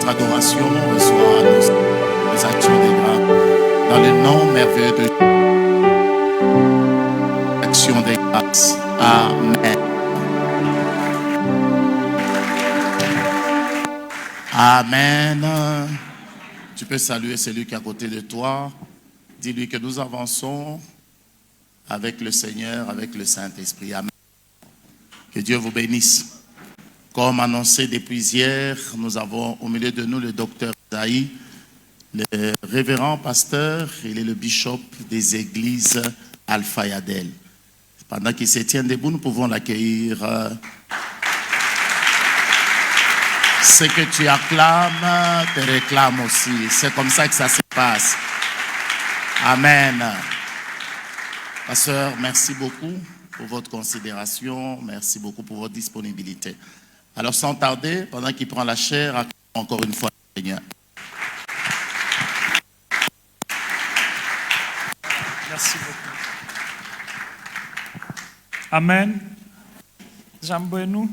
notre adoration, reçois nos actions de grâce. Dans le nom merveilleux de action de grâce. Amen. Amen. Tu peux saluer celui qui est à côté de toi. Dis-lui que nous avançons avec le Seigneur, avec le Saint-Esprit. Amen. Que Dieu vous bénisse. Comme annoncé depuis hier, nous avons au milieu de nous le docteur Isaïe, le révérend pasteur. Il est le bishop des églises Alpha et Adel. Pendant qu'il se tient debout, nous pouvons l'accueillir. Ce que tu acclames, te réclame aussi. C'est comme ça que ça se passe. Amen. Pasteur, merci beaucoup pour votre considération. Merci beaucoup pour votre disponibilité. Alors sans tarder, pendant qu'il prend la chair, encore une fois le Seigneur. Merci beaucoup. Amen. Jambo-nous.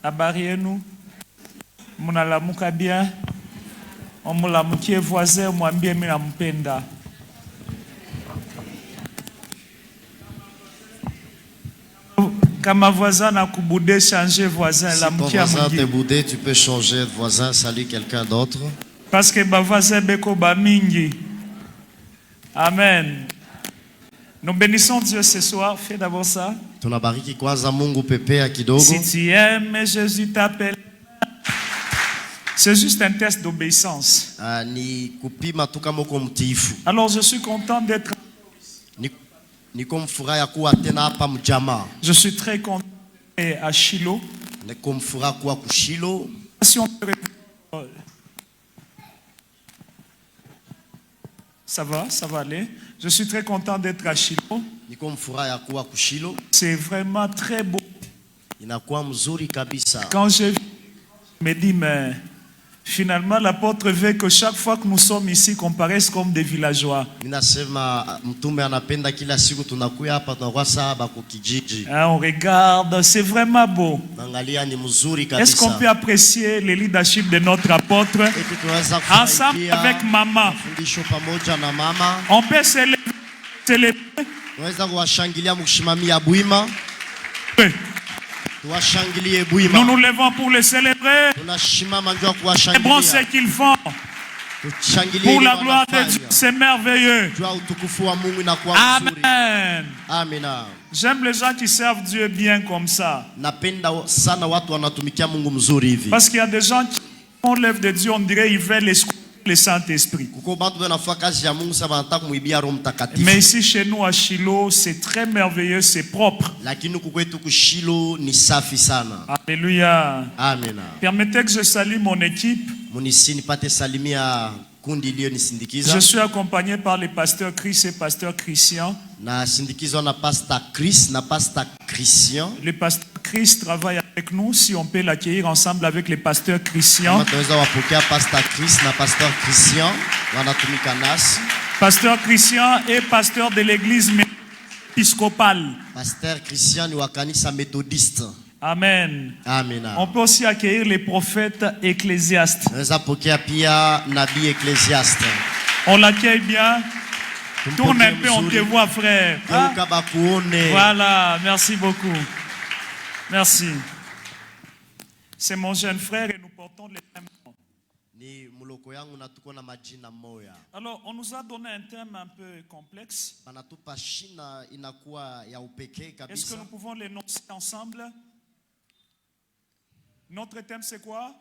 Abariez-nous. Munalamuka bien. Omulamukie voisin, mwambie mimi nampenda. Kama voisin na kuboudé, changer voisin. Si ton voisin te boudé, tu peux changer de voisin, saluer quelqu'un d'autre. Parce que ba voisin beko ba mingi. Amen. Nous bénissons Dieu ce soir. Fais d'abord ça. Tunabariki kwanza Mungu pepea kidogo. Si tu aimes, Jésus t'appelle. C'est juste un test d'obéissance. Ni kupima tu kama uko mtiifu. Alors je suis content d'être. Niko mfuraha kuwa tena hapa mjamaa. Je suis très content à Shiloh. Niko mfuraha kuwa ku Shiloh. Si on... Ça va aller. Je suis très content d'être à Shiloh. Niko mfuraha kuwa ku Shiloh. C'est vraiment très beau. Inakuwa mzuri kabisa. Quand je me dis mais finalement l'apôtre veut que chaque fois que nous sommes ici qu'on paraisse comme des villageois. Ninasema mtume anapenda kila siku tunakuya hapa tunakuwa saba kwa kijiji. On regarde, c'est vraiment beau. Angalia ni mzuri kabisa. Est-ce qu'on peut apprécier le leadership de notre apôtre ensemble avec maman? On peut célébrer. Tunaweza kuwashangilia mkishimamia Bwima. Nous nous levons pour les célébrer. Célébrons ce qu'ils font. Pour la gloire de Dieu, c'est merveilleux. Amen. Amen. J'aime les gens qui servent Dieu bien comme ça. Parce qu'il y a des gens qui font l'œuvre de Dieu, on dirait qu'ils veulent le Saint-Esprit. Mais ici chez nous à Shiloh, c'est très merveilleux, c'est propre. Alléluia. Amen. Permettez que je salue mon équipe. Je suis accompagné par les pasteurs Chris et pasteur Christian. Le pasteur Chris travaille avec nous. Si on peut l'accueillir ensemble avec les pasteurs Christian. Pasteur Christian est pasteur de l'église épiscopale. Pasteur Christian est kanisa méthodiste. Amen. Amen. On peut aussi accueillir les prophètes ecclésiastes. On l'accueille bien. Tourne un peu, on te voit, frère. Ah? Voilà, merci beaucoup. Merci. C'est mon jeune frère et nous portons les mêmes noms. Alors, on nous a donné un thème un peu complexe. Est-ce que nous pouvons l'énoncer ensemble? Notre thème, c'est quoi?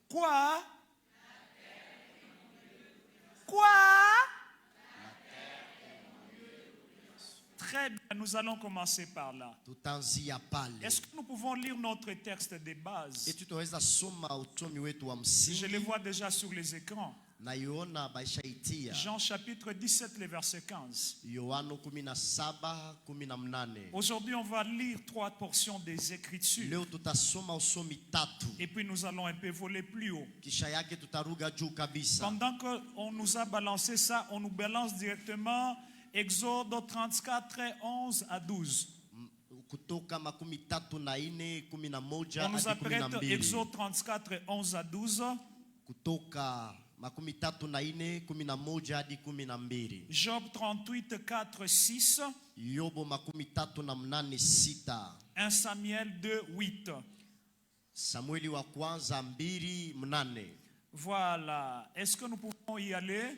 Quoi? Quoi? Très bien, nous allons commencer par là. Est-ce que nous pouvons lire notre texte de base? Je le vois déjà sur les écrans. Jean chapitre 17, le verset 15. Aujourd'hui, on va lire 3 portions des Écritures. Et puis nous allons un peu voler plus haut. Pendant qu'on nous a balancé ça, on nous balance directement Exode 34, 11 à 12. Kutoka makumi tatu na ine, kumi na moja, On nous hadi kumi na apprête mbili. Exode 34, 11 à 12. Kutoka makumi tatu na ine, kumi na moja, hadi kumi na mbili. Job 38, 4, 6. Yobo makumi tatu na mnane sita. 1 Samuel 2, 8. Samueli wa kwanza mbili mnane. Voilà. Est-ce que nous pouvons y aller?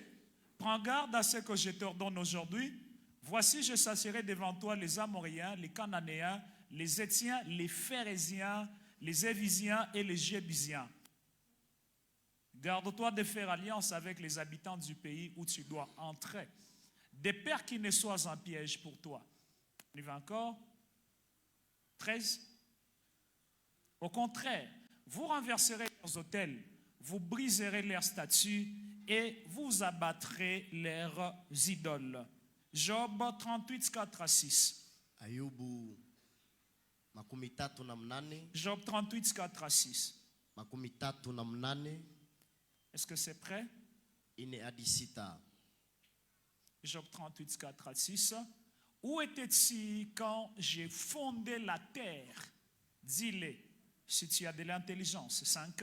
Prends garde à ce que je t'ordonne aujourd'hui. Voici, je chasserai devant toi les Amoréens, les Cananéens, les Étiens, les Phérésiens, les Évisiens et les Jébusiens. Garde-toi de faire alliance avec les habitants du pays où tu dois entrer. Des pères qui ne soient un piège pour toi. On y va encore. 13. Au contraire, vous renverserez leurs autels, vous briserez leurs statues et vous abattrez leurs idoles. Job 38, 4 à 6. Ayubu makumi tatu na mnane. Job 38, 4 à 6. Makumi tatu na mnane. Est-ce que c'est prêt? Ine hadi sita. Job 38, 4 à 6. Où étais-tu quand j'ai fondé la terre? Dis-le, si tu as de l'intelligence. 5.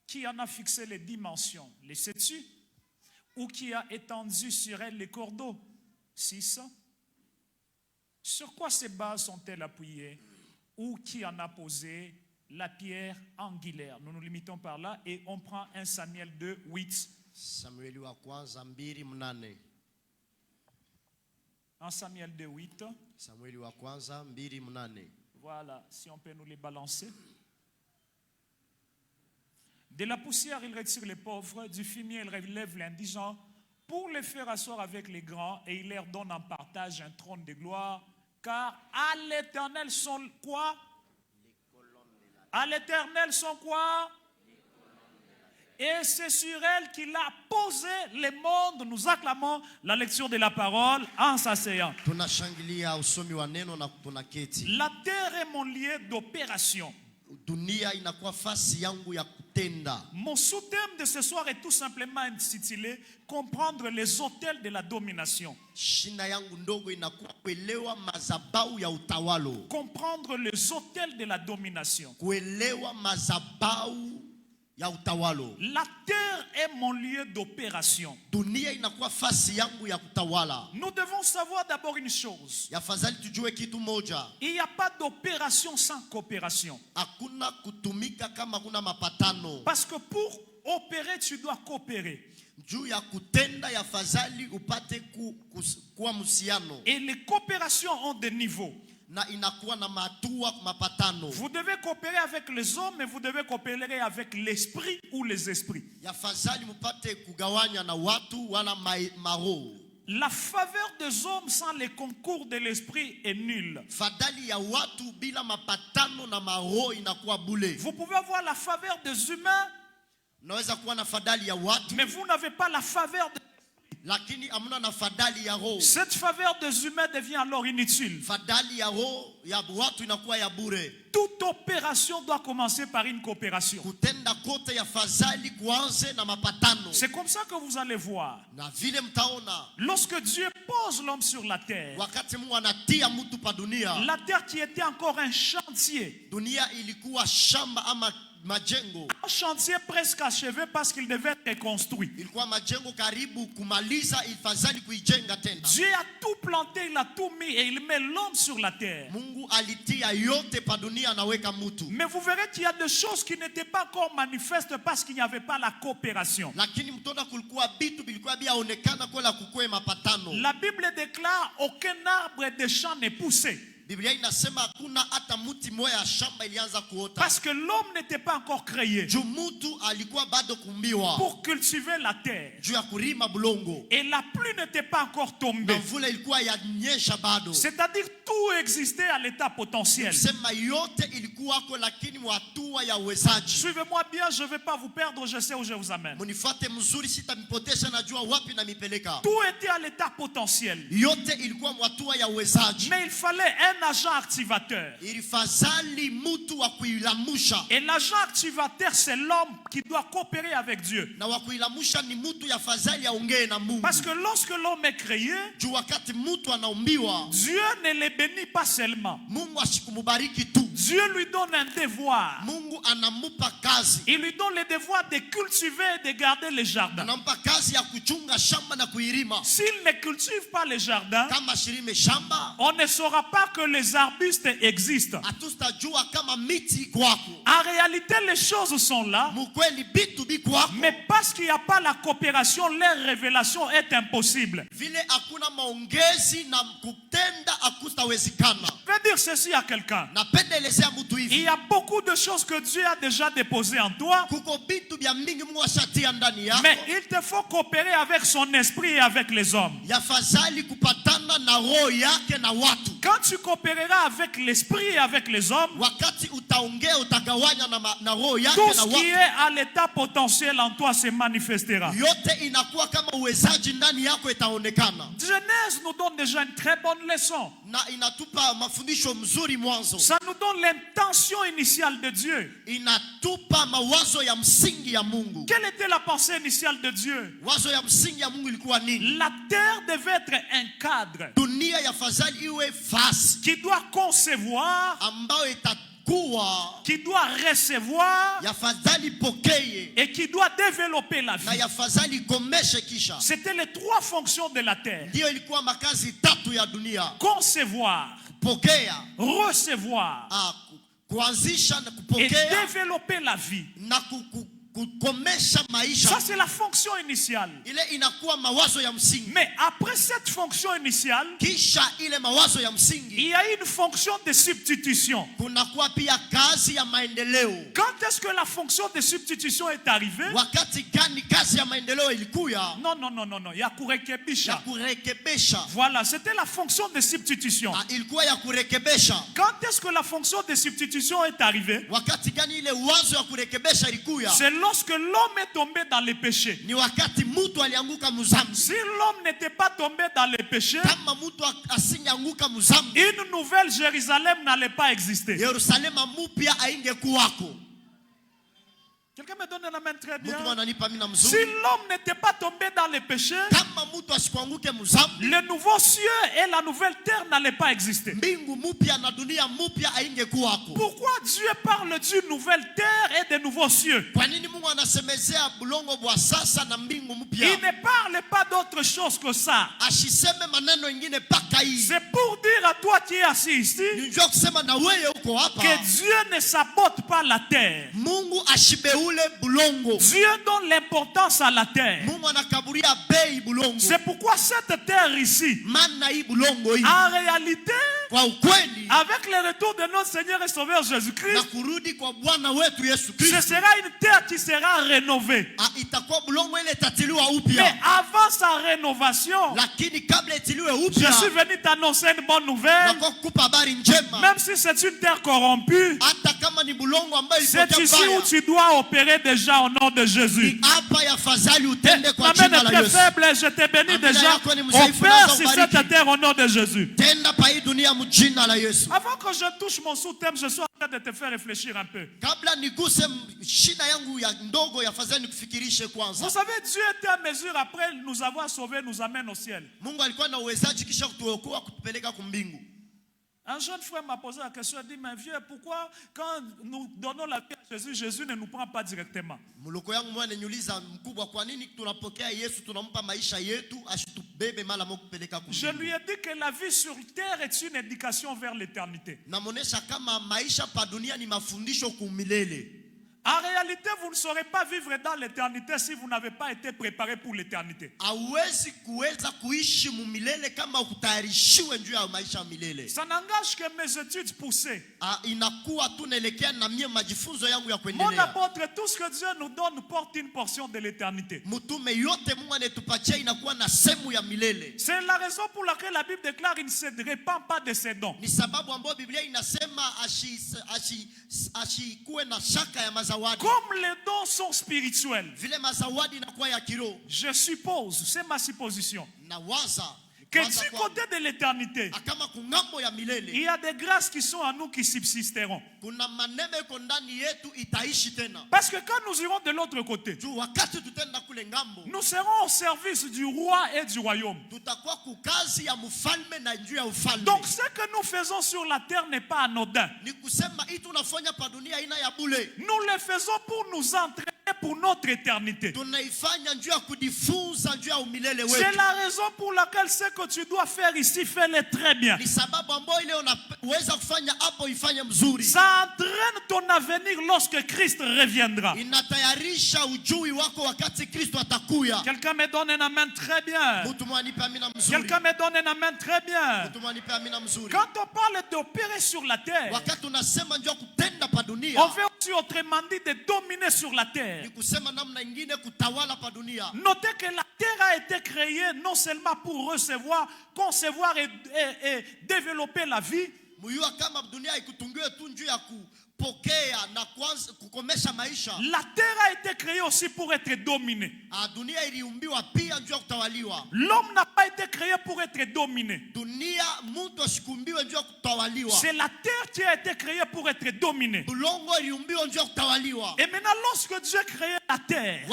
Qui en a fixé les dimensions? Les sais-tu? Ou qui a étendu sur elle les cordeaux? 6. Sur quoi ces bases sont-elles appuyées? Ou qui en a posé la pierre angulaire? Nous nous limitons par là et on prend 1 Samuel 2, 8. Samueli wa kwanza mbili mnane. 1 Samuel 2, 8. Samueli wa kwanza mbili mnane. Voilà, si on peut nous les balancer. De la poussière, il retire les pauvres, du fumier, il relève l'indigent, pour les faire asseoir avec les grands, et il leur donne en partage un trône de gloire, car à l'Éternel sont quoi? À l'Éternel sont quoi? Et c'est sur elle qu'il a posé les mondes. Nous acclamons la lecture de la parole en s'asseyant. Tunashangilia usomi wa neno na tunaketi. La terre est mon lieu d'opération. Dunia inakuwa fasi yangu ya kutenda. Mon sous-thème de ce soir est tout simplement intitulé comprendre les autels de la domination. Shina yangu ndogo inakuwa kuelewa mazabau ya utawalo. Comprendre les autels de la domination. Kuelewa mazabau ya utawalo. La terre est mon lieu d'opération. Dunia inakuwa fasi yangu ya kutawala. Nous devons savoir d'abord une chose. Yafadhali tujue kitu moja. Il n'y a pas d'opération sans coopération. Hakuna kutumika kama kuna mapatano. Parce que pour opérer, tu dois coopérer. Juu ya kutenda yafadhali upate kuwa musiano. Et les coopérations ont des niveaux. Na inakuwa na matua mapatano. Vous devez coopérer avec les hommes, mais vous devez coopérer avec l'esprit ou les esprits. Yafadhali mupate kugawanya na watu wala maro. La faveur des hommes sans les concours de l'esprit est nulle. Fadhali ya watu bila mapatano na maro inakuwa bule. Vous pouvez avoir la faveur des humains, naweza kuwa na fadhali ya watu, mais vous n'avez pas la faveur de lakini amuna na fadhali ya roho. Cette faveur des humains devient alors inutile. Fadhali ya roho ya watu inakuwa ya bure. Toute opération doit commencer par une coopération. Kutenda kote ya fadhali kuanze na mapatano. C'est comme ça que vous allez voir. Na vile mtaona, lorsque Dieu pose l'homme sur la terre, wakati Mungu anatia mtu pa dunia, la terre qui était encore un chantier, dunia ilikuwa shamba ama majengo, un chantier presque achevé parce qu'il devait être construit. Ilikuwa majengo karibu kumaliza, ifadhali kuijenga tena. Dieu a tout planté, il a tout mis et il met l'homme sur la terre. Mungu alitia yote pa dunia, anaweka mtu. Mais vous verrez qu'il y a des choses qui n'étaient pas encore manifestes parce qu'il n'y avait pas la coopération. Lakini mtona kulikuwa bitu bilikuwa biaonekana kola kukue mapatano. La Bible déclare aucun arbre de champ n'est poussé. Biblia inasema hakuna hata mti moja ya shamba ilianza kuota. Parce que l'homme n'était pas encore créé. Juu mtu alikuwa bado kumbiwa. Pour cultiver la terre. Juu ya kulima bulongo. Et la pluie n'était pas encore tombée. Na mvula ilikuwa yanyesha bado. C'est-à-dire tout existait à l'état potentiel. Sema yote ilikuwa kwa, lakini hatua ya uwezaji. Suivez-moi bien, je ne vais pas vous perdre, je sais où je vous amène. Munifuate mzuri, sitamipotesha, najua wapi na mipeleka. Tout était à l'état potentiel. Yote ilikuwa hatua ya uwezaji. Mais il fallait un un agent activateur. Et l'agent activateur, c'est l'homme qui doit coopérer avec Dieu. Parce que lorsque l'homme est créé, Dieu ne le bénit pas seulement. Dieu lui donne un devoir. Il lui donne le devoir de cultiver et de garder les jardins. S'il ne cultive pas les jardins, on ne saura pas que les arbustes existent. En réalité, les choses sont là, mais parce qu'il n'y a pas la coopération, leur révélation est impossible. Je vais dire ceci à quelqu'un. Il y a beaucoup de choses que Dieu a déjà déposées en toi, mais il te faut coopérer avec son esprit et avec les hommes. Quand tu coopéreras avec l'esprit et avec les hommes, tout ce qui est à l'état potentiel en toi se manifestera. Genèse nous donne déjà une très bonne leçon. Ça nous donne l'intention initiale de Dieu. Quelle était la pensée initiale de Dieu? La terre devait être un cadre qui doit concevoir, qui doit recevoir et qui doit développer la vie. C'était les trois fonctions de la terre: concevoir, recevoir et développer la vie. Ça, c'est la fonction initiale. Mais après cette fonction initiale, il y a une fonction de substitution. Quand est-ce que la fonction de substitution est arrivée? Non. Il y a kurekebisha. Voilà, c'était la fonction de substitution. Quand est-ce que la fonction de substitution est arrivée? C'est lorsque l'homme est tombé dans le péché. Si l'homme n'était pas tombé dans le péché, une nouvelle Jérusalem n'allait pas exister. Quelqu'un me donne la main très bien. Si l'homme n'était pas tombé dans le péché, le nouveau cieux et la nouvelle terre n'allaient pas exister. Pourquoi Dieu parle d'une nouvelle terre et de nouveaux cieux? Il ne parle pas d'autre chose que ça. C'est pour dire à toi qui es assis ici que Dieu ne sabote pas la terre. Dieu donne l'importance à la terre. C'est pourquoi cette terre ici, en réalité, avec le retour de notre Seigneur et Sauveur Jésus-Christ, ce sera une terre qui sera rénovée. Mais avant sa rénovation, je suis venu t'annoncer une bonne nouvelle. Même si c'est une terre corrompue, c'est ici où tu dois opérer déjà au nom de Jésus. Ma main est très faible, je t'ai béni déjà. Opère sur cette terre au nom de Jésus. Avant que je touche mon sous-thème, je suis en train de te faire réfléchir un peu. Vous savez, Dieu était à mesure après nous avoir sauvés, nous amène au ciel. Un jeune frère m'a posé la question, il a dit, mais vieux, pourquoi quand nous donnons la vie à Jésus, Jésus ne nous prend pas directement? Je lui ai dit que la vie sur terre est une éducation vers l'éternité. En réalité, vous ne saurez pas vivre dans l'éternité si vous n'avez pas été préparé pour l'éternité. Ça n'engage que mes études poussées. Mon apôtre, tout ce que Dieu nous donne porte une portion de l'éternité. C'est la raison pour laquelle la Bible déclare qu'il ne se répand pas de ses dons. Comme les dons sont spirituels, je suppose, c'est ma supposition, Que du côté de l'éternité, il y a des grâces qui sont à nous qui subsisteront. Parce que quand nous irons de l'autre côté, nous serons au service du roi et du royaume. Donc ce que nous faisons sur la terre n'est pas anodin. Nous le faisons pour nous entraîner pour notre éternité. C'est la raison pour laquelle ce que tu dois faire ici, fais-le très bien. Ça entraîne ton avenir lorsque Christ reviendra. Quelqu'un me donne un amen très bien. Quelqu'un me donne un amen très bien. Quand on parle d'opérer sur la terre, on veut aussi autrement dit de dominer sur la terre. Notez que la terre a été créée non seulement pour recevoir, concevoir et développer la vie, la terre a été créée aussi pour être dominée. L'homme n'a pas été créé pour être dominé. C'est la terre qui a été créée pour être dominée. Et maintenant, lorsque Dieu créé la terre,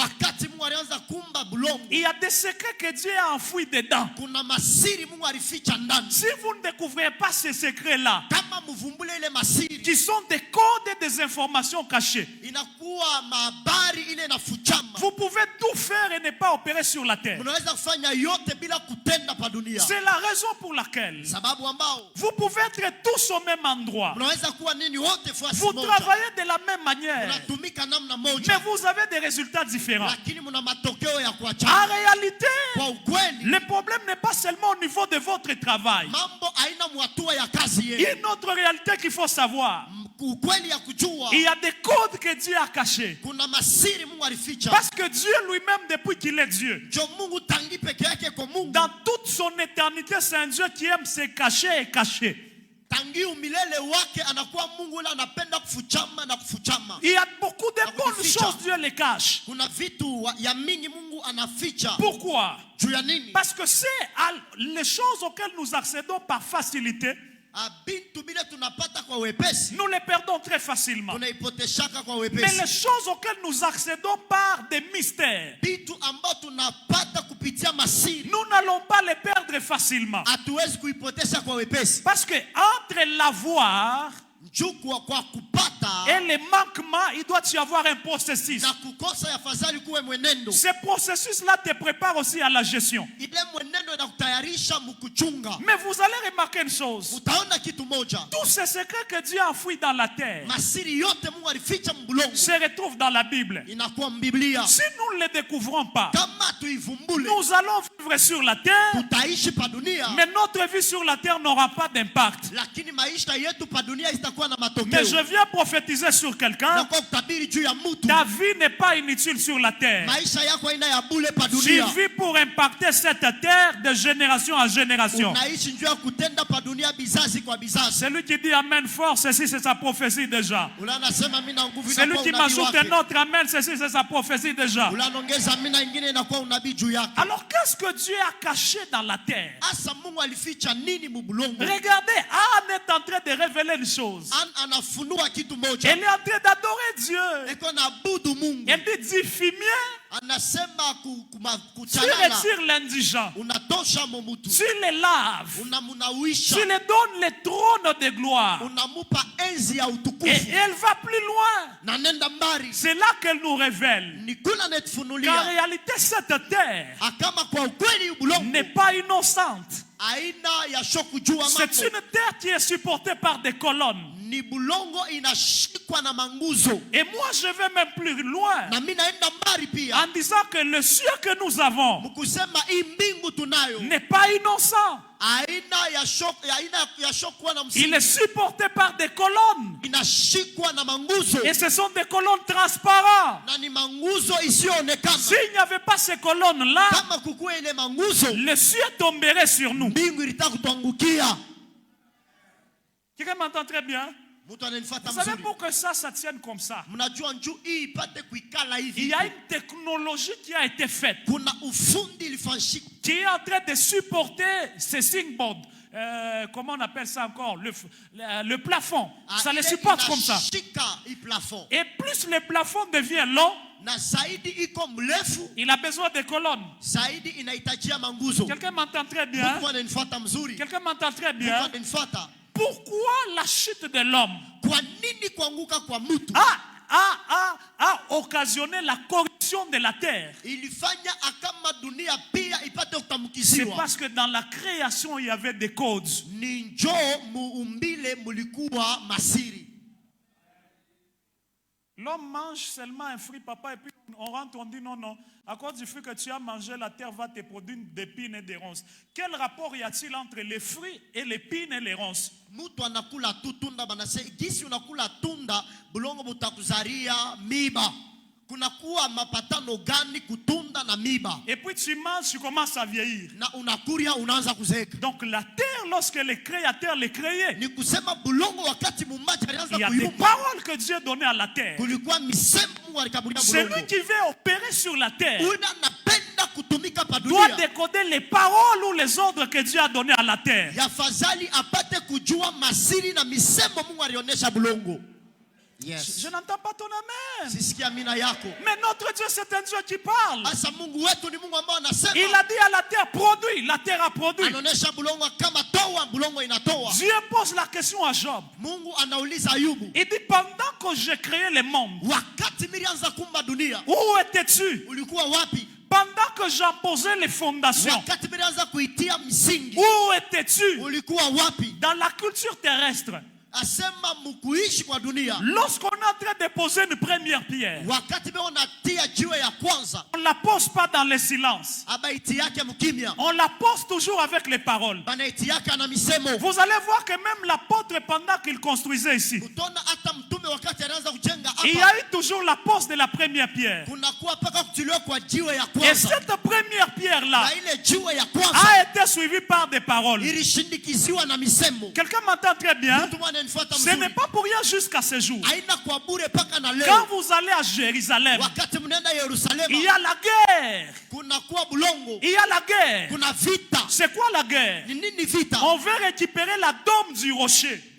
il y a des secrets que Dieu a enfouis dedans. Si vous ne découvrez pas ces secrets-là, qui sont des codes et des informations cachées, vous pouvez tout faire et ne pas opérer sur la terre. C'est la raison pour laquelle vous pouvez être tous au même endroit. Vous travaillez de la même manière, mais vous avez des résultats différents. En réalité, le problème n'est pas seulement au niveau de votre travail. Il y a une autre réalité qu'il faut savoir. Il y a des codes que Dieu a cachés. Parce que Dieu lui-même, depuis qu'il est Dieu, dans toute son éternité, c'est un Dieu qui aime se cacher et cacher. Il y a beaucoup de bonnes choses, Dieu les cache. Pourquoi? Parce que c'est les choses auxquelles nous accédons par facilité, nous les perdons très facilement. Mais les choses auxquelles nous accédons par des mystères, nous n'allons pas les perdre facilement. Parce que entre l'avoir et les manquements, il doit y avoir un processus. Ce processus-là te prépare aussi à la gestion. Mais vous allez remarquer une chose. Tous ces secrets que Dieu a enfouis dans la terre se retrouvent dans la Bible. Si nous ne les découvrons pas, nous allons vivre sur la terre, mais notre vie sur la terre n'aura pas d'impact. Mais je viens prophétiser sur quelqu'un. Ta vie n'est pas inutile sur la terre. Tu vis pour impacter cette terre de génération en génération. Celui qui dit amen fort, ceci c'est sa prophétie déjà. Celui qui m'ajoute un autre amen, ceci c'est sa prophétie déjà. Alors qu'est-ce que Dieu a caché dans la terre? Regardez, Anne est en train de révéler une chose. Elle est en train d'adorer Dieu. Elle dit fumier. Tu retires l'indigent. Tu les laves. Tu les donnes le trône de gloire. Et elle va plus loin. C'est là qu'elle nous révèle qu'en réalité cette terre n'est pas innocente. C'est une terre qui est supportée par des colonnes. Et moi je vais même plus loin en disant que le ciel que nous avons n'est pas innocent. Il est supporté par des colonnes. Et ce sont des colonnes transparentes. S'il n'y avait pas ces colonnes-là, le ciel tomberait sur nous. Quelqu'un m'entend très bien? Vous savez pour que ça tienne comme ça? Il y a une technologie qui a été faite, qui est en train de supporter ces singboards. Comment on appelle ça encore? Le plafond. Ça les supporte comme ça. Et plus le plafond devient long, il a besoin de colonnes. Quelqu'un m'entend très bien? Quelqu'un m'entend très bien? Pourquoi la chute de l'homme a occasionné la corruption de la terre? C'est parce que dans la création, il y avait des codes. L'homme mange seulement un fruit, papa, et puis on rentre, on dit non, non. À cause du fruit que tu as mangé, la terre va te produire des épines et des ronces. Quel rapport y a-t-il entre les fruits et les épines et les ronces? Et puis tu manges, tu commences à vieillir. Donc la terre, lorsque le créateur les créait, il y a des paroles que Dieu donnait à la terre. Celui qui veut opérer sur la terre doit décoder les paroles ou les ordres que Dieu a donnés à la terre. Yes. Je n'entends pas ton amen. Mais notre Dieu, c'est un Dieu qui parle. Il a dit à la terre, produit. La terre a produit. Dieu pose la question à Job. Il dit, pendant que j'ai créé le monde, où étais-tu? Pendant que j'imposais les fondations, où étais-tu? Dans la culture terrestre, lorsqu'on est en train de poser une première pierre, on ne la pose pas dans le silence. On la pose toujours avec les paroles. Vous allez voir que même l'apôtre, pendant qu'il construisait ici, il y a eu toujours la pose de la première pierre. Et cette première pierre-là a été suivie par des paroles. Quelqu'un m'entend très bien? Ce n'est pas pour rien jusqu'à ce jour. Quand vous allez à Jérusalem, il y a la guerre. Il y a la guerre. C'est quoi la guerre? On veut récupérer la dôme du rocher.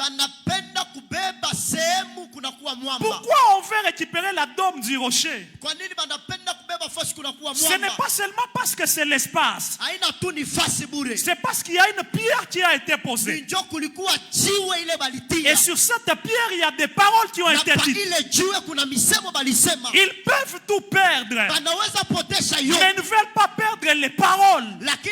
Pourquoi on veut récupérer la dôme du rocher? Ce n'est pas seulement parce que c'est l'espace. C'est parce qu'il y a une pierre qui a été posée. Et sur cette pierre, il y a des paroles qui ont été dites. Ils peuvent tout perdre, mais ne veulent pas perdre les paroles qui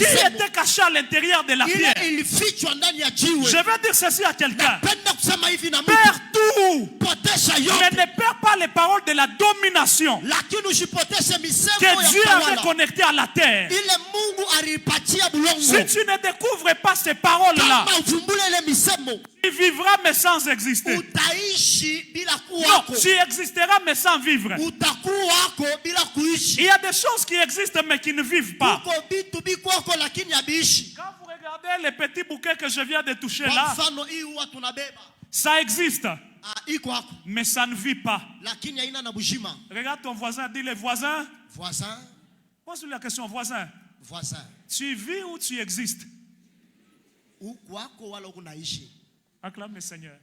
étaient cachées à l'intérieur de la pierre. Je vais dire ceci à quelqu'un. Perds tout, mais ne perds pas les paroles de la domination que Dieu avait connectées à la terre. Si tu ne découvres pas ces paroles-là, tu vivras mais sans exister. Non, tu existeras mais sans vivre. Il y a des choses qui existent mais qui ne vivent pas. Quand vous regardez les petits bouquets que je viens de toucher là, ça existe, mais ça ne vit pas. Regarde ton voisin, dis les voisins. Pose-lui la question, voisin. Tu vis ou tu existes? Acclame le Seigneur.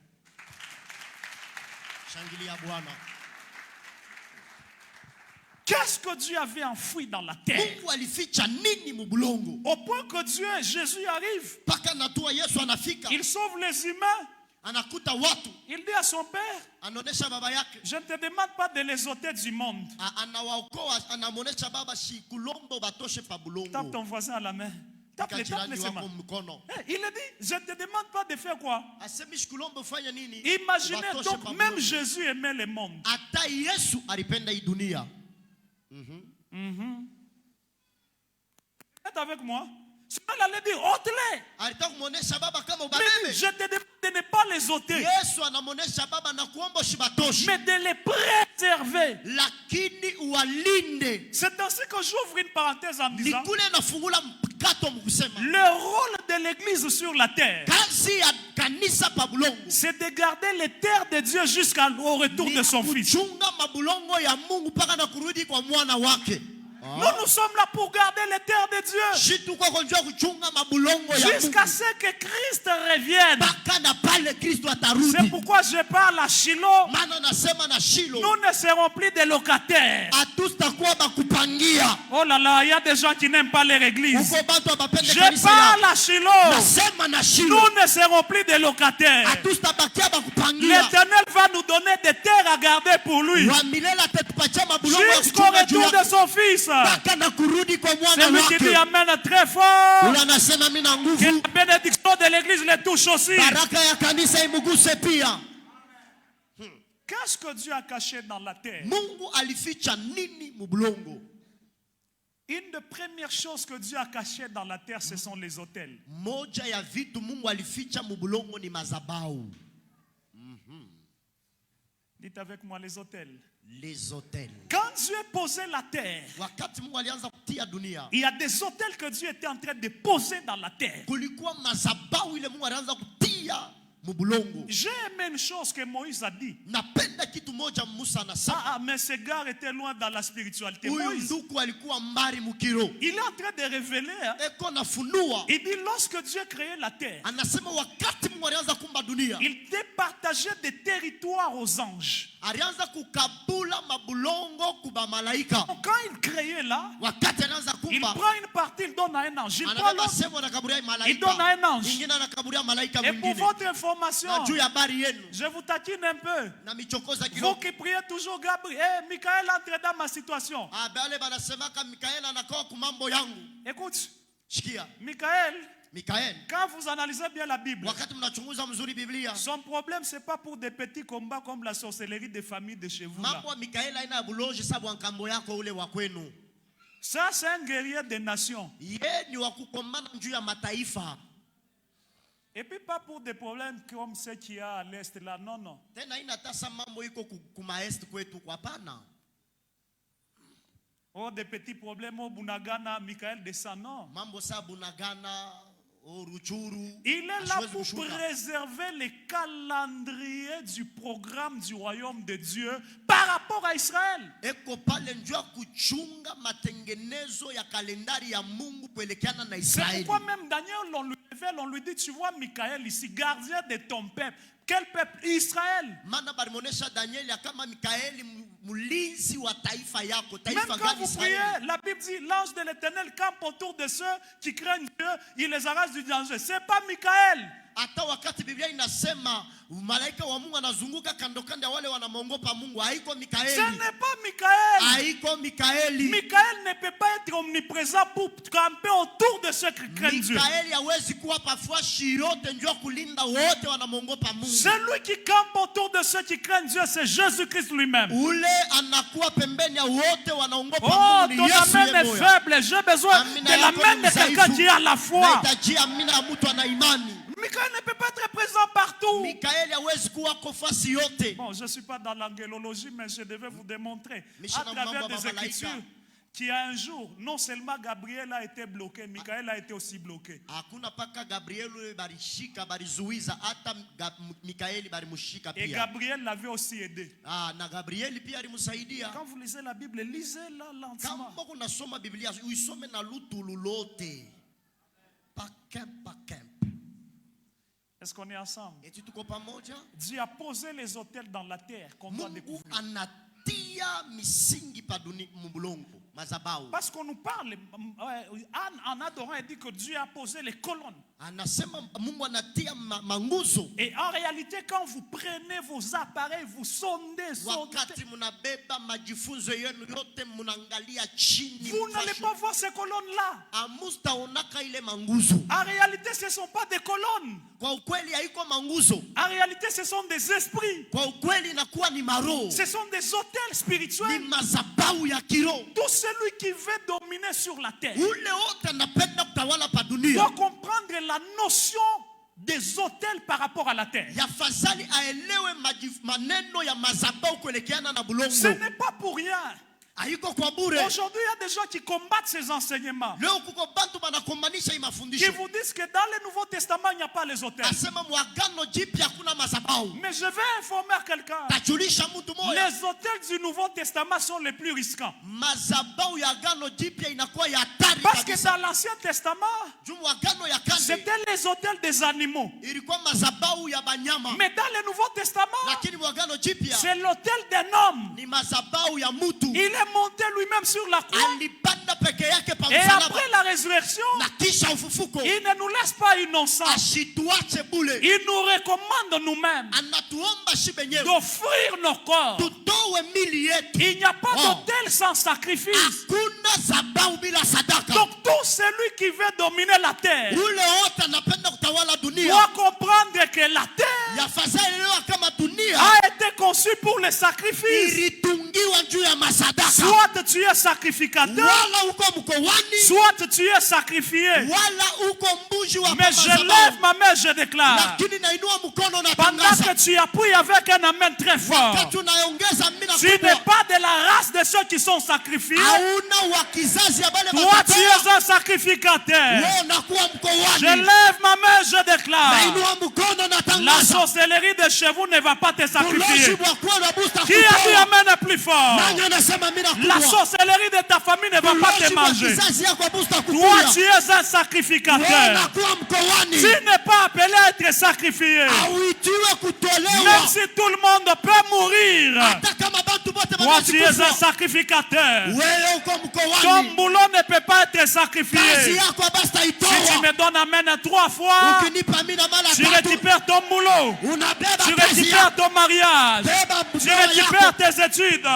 Qu'est-ce que Dieu avait enfoui dans la terre? Au point que Dieu, Jésus arrive. Il sauve les humains. Il dit à son père, je ne te demande pas de les ôter du monde. Tape ton voisin à la main. Tape-le, tape-le. Il a dit, je ne te demande pas de faire quoi? Imaginez donc, même Jésus aimait le monde. Êtes avec moi? Elle allait dire, ôte-les. Je te demande de ne pas les ôter, mais de les préserver. C'est ainsi que j'ouvre une parenthèse en disant, Le rôle de l'église sur la terre, c'est de garder les terres de Dieu jusqu'au retour de son fils. Nous sommes là pour garder les terres de Dieu jusqu'à ce que Christ revienne. C'est pourquoi je parle à Shiloh. Nous ne serons plus des locataires. Oh là là, il y a des gens qui n'aiment pas leur église. Je parle à Shiloh. Nous ne serons plus des locataires. L'Éternel va nous donner des terres à garder pour lui jusqu'au retour de son fils. C'est lui qui dit amen très fort. Que la bénédiction de l'église les touche aussi. Qu'est-ce que Dieu a caché dans la terre? Une des premières choses que Dieu a cachées dans la terre, ce sont les autels. Dites avec moi les autels. Les autels. Quand Dieu posait la terre, il y a des autels que Dieu était en train de poser dans la terre. J'ai aimé une chose que Moïse a dit. Mais ce gars était loin dans la spiritualité. Moïse, il est en train de révéler. Il dit lorsque Dieu créait la terre, il départageait des territoires aux anges. Quand il créait là, il prend une partie, il donne à un ange. Il prend l'autre, il donne à un ange. Et pour votre information, je vous taquine un peu. Vous qui priez toujours Gabriel, Michael entre dans ma situation. Écoute, Michael, quand vous analysez bien la Bible, son problème c'est pas pour des petits combats comme la sorcellerie des familles de chez vous là. Ça c'est un guerrier des nations. Et puis pas pour des problèmes comme ceux qu'il y a à l'est là, non, non. Oh, des petits problèmes au Bunagana, Michael descend, non. Il est là pour préserver les calendriers du programme du royaume de Dieu par rapport à Israël. C'est pourquoi même Daniel, on lui révèle, on lui dit, tu vois Michael ici, gardien de ton peuple. Quel peuple? Israël. Même quand vous priez, la Bible dit, l'ange de l'Éternel campe autour de ceux qui craignent Dieu, il les arrache du danger. C'est pas Michael. Hata wakati Biblia inasema malaika wa Mungu anazunguka kando kando ya wale wanamuogopa Mungu, haiko Mikaeli. Ce n'est pas Michael. Haiko Mikaeli. Michael ne peut pas être omniprésent pour camper autour de ceux qui craignent Dieu. Mikaeli hawezi kuwa parfois shirote ndio kulinda wote wanamuogopa Mungu. Celui qui campe autour de ceux qui craignent Dieu, c'est Jésus-Christ lui-même. Ule anakuwa pembeni ya wote wanaogopa Mungu. Oh, ton amen est faible. J'ai besoin de l'amen de quelqu'un qui a la foi. Michael ne peut pas être présent partout. Bon, je ne suis pas dans l'angélologie, mais je devais vous démontrer à travers des Écritures qu'il y a un jour, non seulement Gabriel a été bloqué, Michael a été aussi bloqué. Et Gabriel l'avait aussi aidé. Quand vous lisez la Bible, lisez-la lentement. Est-ce qu'on est ensemble? Dieu a posé les autels dans la terre qu'on doit découvrir. Parce qu'on nous parle, en adorant, il dit que Dieu a posé les colonnes. Et en réalité, quand vous prenez vos appareils, vous sondez, vous n'allez pas voir ces colonnes-là. En réalité, ce ne sont pas des colonnes. En réalité, ce sont des esprits. Ce sont des autels spirituels. Tout celui qui veut dominer sur la terre doit comprendre la notion des autels par rapport à la terre. Ce n'est pas pour rien Aujourd'hui, il y a des gens qui combattent ces enseignements. Qui vous disent que dans le Nouveau Testament, il n'y a pas les autels. Mais je vais informer quelqu'un. Les autels du Nouveau Testament sont les plus risquants. Parce que dans l'Ancien Testament, c'était les autels des animaux. Mais dans le Nouveau Testament, c'est l'autel d'un homme. Il est monté lui-même sur la croix. Et après la résurrection, il ne nous laisse pas innocents. Il nous recommande nous-mêmes d'offrir nos corps. Il n'y a pas d'autel sans sacrifice. Donc tout celui qui veut dominer la terre doit comprendre que la terre a été conçue pour les sacrifices. Soit tu es sacrificateur, soit tu es sacrifié. Mais je lève ma main, je déclare, pendant que tu appuies avec un amen très fort, tu n'es pas de la race de ceux qui sont sacrifiés. Toi, tu es un sacrificateur. Je lève ma main, je déclare, la sorcellerie de chez vous ne va pas te sacrifier. Qui a dit amen plus fort? La sorcellerie de ta famille ne va pas te manger. Toi, tu es un sacrificateur. Tu n'es pas appelé à être sacrifié. Même si tout le monde peut mourir, toi, tu es un sacrificateur. Ton boulot ne peut pas être sacrifié. Si tu me donnes amen 3 fois, tu récupères ton boulot, tu récupères ton mariage, tu récupères tes études,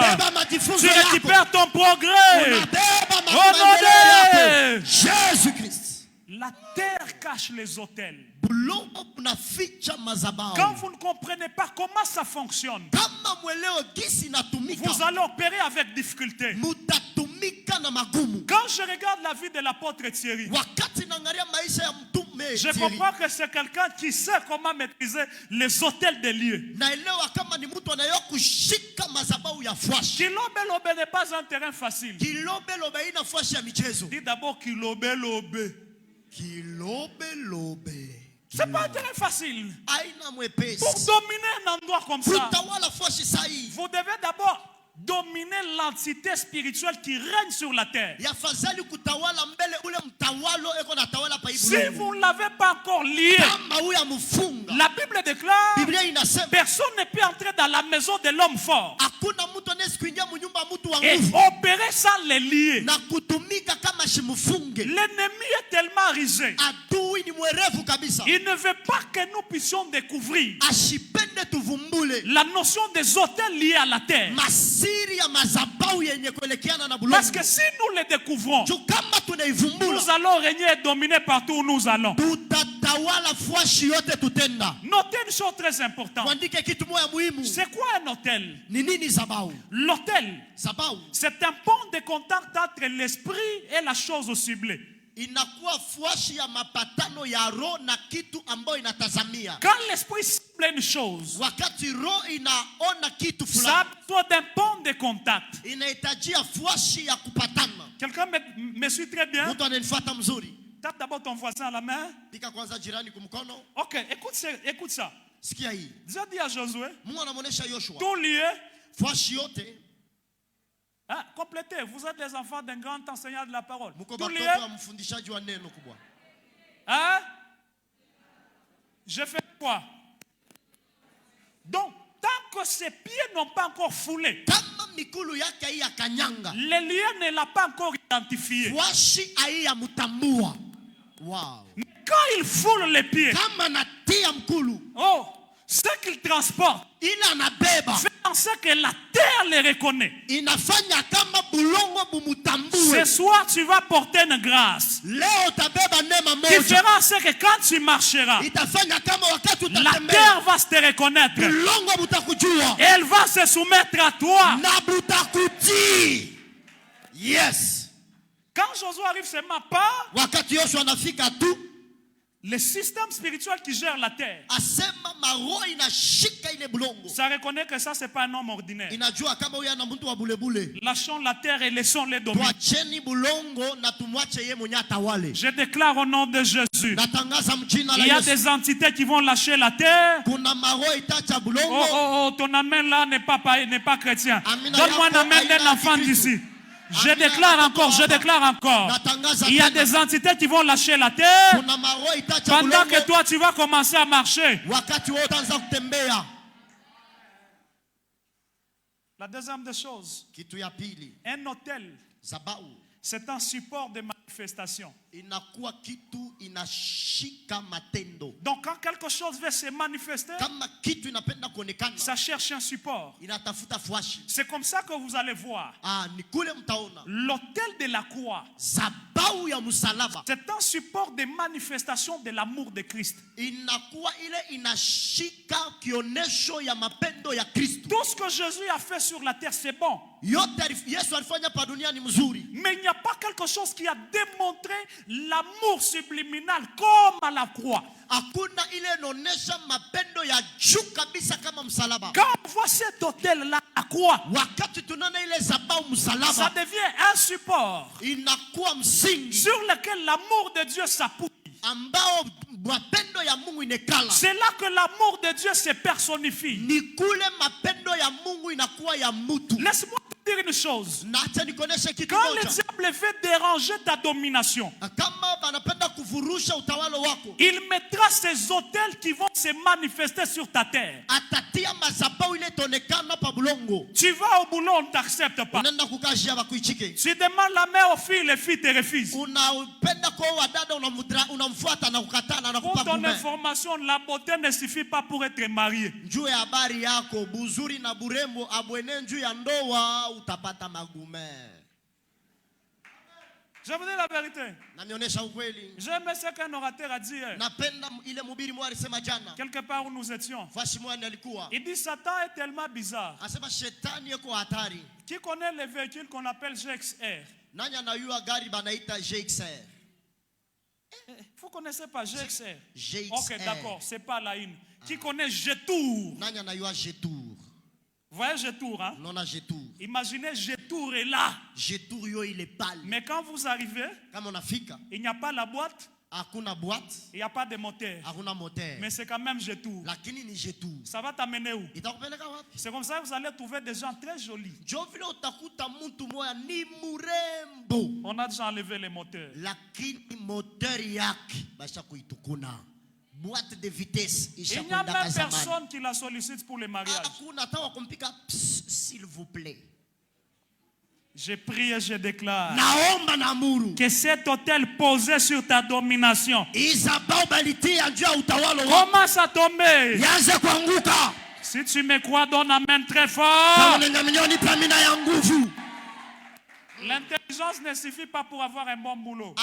tu récupères ton progrès. Au nom de Jésus-Christ. La terre cache les autels. Quand vous ne comprenez pas comment ça fonctionne, vous allez opérer avec difficulté. Quand je regarde la vie de l'apôtre Thierry, je comprends que c'est quelqu'un qui sait comment maîtriser les autels des lieux. Kilobe n'est pas un terrain facile. Dis d'abord kilobe. C'est pas un terrain facile. Pour dominer un endroit comme ça, vous devez d'abord dominer l'entité spirituelle qui règne sur la terre. Si vous ne l'avez pas encore lié, la Bible déclare, personne ne peut entrer dans la maison de l'homme fort et opérer sans les lier. L'ennemi est tellement rusé. Il ne veut pas que nous puissions découvrir la notion des autels liés à la terre. Parce que si nous les découvrons, nous allons régner et dominer partout où nous allons. Notez une chose très importante. C'est quoi un hôtel? L'hôtel, c'est un pont de contact entre l'esprit et la chose ciblée. Quand l'esprit cible une chose, ça a besoin d'un pont de contact. Quelqu'un me suit très bien? Tape d'abord ton voisin à la main. Ok, écoute ça. Dieu dit à Josué, tout lieu, complétez, vous êtes les enfants d'un grand enseignant de la parole. Tout lieu, je fais quoi? Donc, tant que ses pieds n'ont pas encore foulé, le lieu ne l'a pas encore identifié. Mais quand il foule les pieds, ce qu'il transporte fait en sorte que la terre les reconnaît. Ce soir, tu vas porter une grâce qui fera en sorte que quand tu marcheras, la terre va se reconnaître et elle va se soumettre à toi. Yes. Quand Josué arrive seulement pas, Le système spirituel qui gère la terre, asema maroho inashika ile bulongo. Ça reconnaît que ça c'est pas un homme ordinaire. Inajua kama huyu ana mtu wa bulebule. Lâchons la terre et laissons-les dominer. Tuacheni bulongo na tumwache yeye mwenye atawale. Je déclare au nom de Jésus. Natangaza mjina la Il y a Yesu. des entités qui vont lâcher la terre. Kuna maroho itacha bulongo. Oh, ton amen là n'est pas chrétien. Amina. Donne-moi un amen d'un enfant d'ici. Je déclare encore. Il y a des entités qui vont lâcher la terre pendant que toi tu vas commencer à marcher. La deuxième des choses, un hôtel, c'est un support de manifestation. Donc quand quelque chose veut se manifester, ça cherche un support. C'est comme ça que vous allez voir. L'autel de la croix, c'est un support de manifestation de l'amour de Christ. Tout ce que Jésus a fait sur la terre, c'est bon. Mais il n'y a pas quelque chose qui a démontré l'amour subliminal comme à la croix. Quand on voit cet hôtel-là à croix, ça devient un support sur lequel l'amour de Dieu s'appuie. C'est là que l'amour de Dieu se personnifie. Laisse-moi te dire une chose. Quand le diable veut déranger ta domination, il mettra ces autels qui vont se manifester sur ta terre. Tu vas au boulot, on ne t'accepte pas. Tu demandes la main aux filles, les filles te refusent. Pour ton information, la beauté ne suffit pas pour être marié. Je vous dis la vérité. J'aime ce qu'un orateur a dit. Quelque part où nous étions. Il dit Satan est tellement bizarre. Qui connaît les véhicules qu'on appelle GXR? Vous ne connaissez pas GXR? Ok, d'accord, c'est pas la une. Qui connaît Jetour? Vous voyez Jetour, hein? Imaginez Jetour est là. Il est pâle. Mais quand vous arrivez, il n'y a pas la boîte. Il n'y a pas de moteur. Mais c'est quand même Jetour. Ça va t'amener où? C'est comme ça que vous allez trouver des gens très jolis. On a déjà enlevé les moteurs. Boîte de vitesse. Il n'y a même personne qui la sollicite pour le mariage. S'il vous plaît. Je prie et je déclare que cet hôtel posé sur ta domination commence à tomber. Si tu me crois, donne amen très fort. L'intelligence ne suffit pas pour avoir un bon boulot.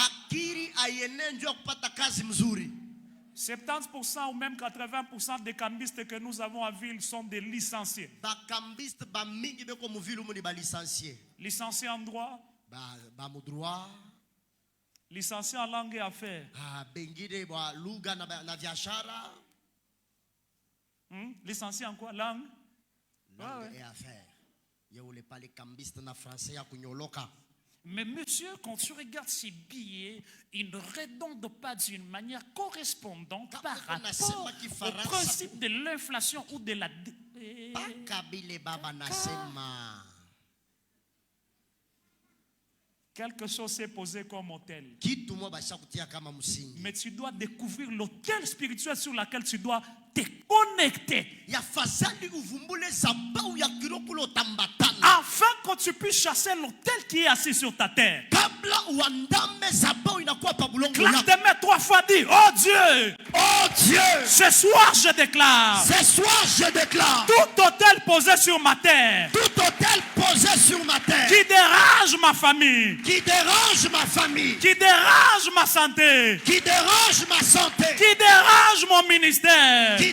70% ou même 80% des cambistes que nous avons en ville sont des licenciés. Licenciés en droit, licenciés en langue et affaires, licenciés en quoi? Langue et affaires. Mais monsieur, quand tu regardes ces billets, ils ne redondent pas d'une manière correspondante par rapport au principe de l'inflation ou de la... Quelque chose s'est posé comme hôtel. Mais tu dois découvrir l'hôtel spirituel sur lequel tu dois te connecter. Afin que tu puisses chasser l'autel qui est assis sur ta terre. Claque tes mains 3 fois, dis, oh Dieu, ce soir je déclare, tout autel posé sur ma terre, qui dérange ma famille, qui dérange ma santé, qui dérange mon ministère, je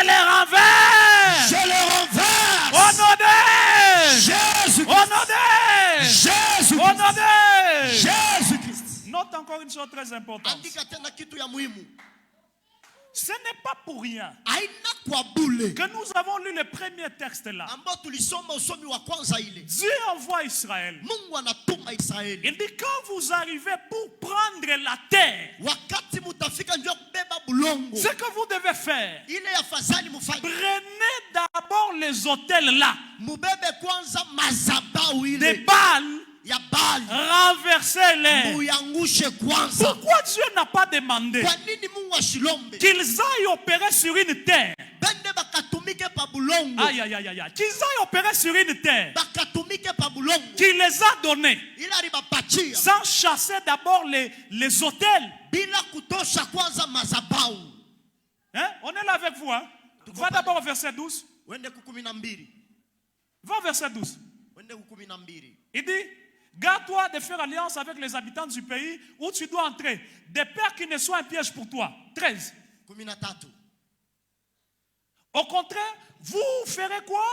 les renverse. Au nom de Jésus. Au nom de Jésus. Note encore une une chose très importante. Andika tena kitu ya muhimu. Ce n'est pas pour rien Haina kwa bule. que nous avons lu le premier texte là. Ambao tulisoma usomi wa kwanza ile. Dieu envoie Israël. Mungu anatuma Israeli. Il dit quand vous arrivez pour prendre la terre, Wakati mutafika njoo kubeba bulongo. ce que vous devez faire, Ile afadhali mufanye. prenez d'abord les hôtels là, Mubebe kwanza mazabau ile. des balles, Ya Baali. renversez-les. Muyangushe kwanza. Pourquoi Dieu n'a pas demandé Kwa nini Mungu ashilombe? qu'ils aillent opérer sur une terre? Bende bakatumike pa bulongo. Aïe, aïe, aïe, aïe. Qu'ils aillent opérer sur une terre Bakatumike pa bulongo. qui les a donnés Ila ribapatia. sans chasser d'abord les hôtels. Bila kutosha kwanza mazabau. Hein? On est là avec vous. Hein? Va d'abord au verset 12. Wende ku 12. Va au verset 12. Wende ku 12. Il dit, garde-toi de faire alliance avec les habitants du pays où tu dois entrer. Des pères qui ne soient un piège pour toi. 13. 13. Au contraire, vous ferez quoi?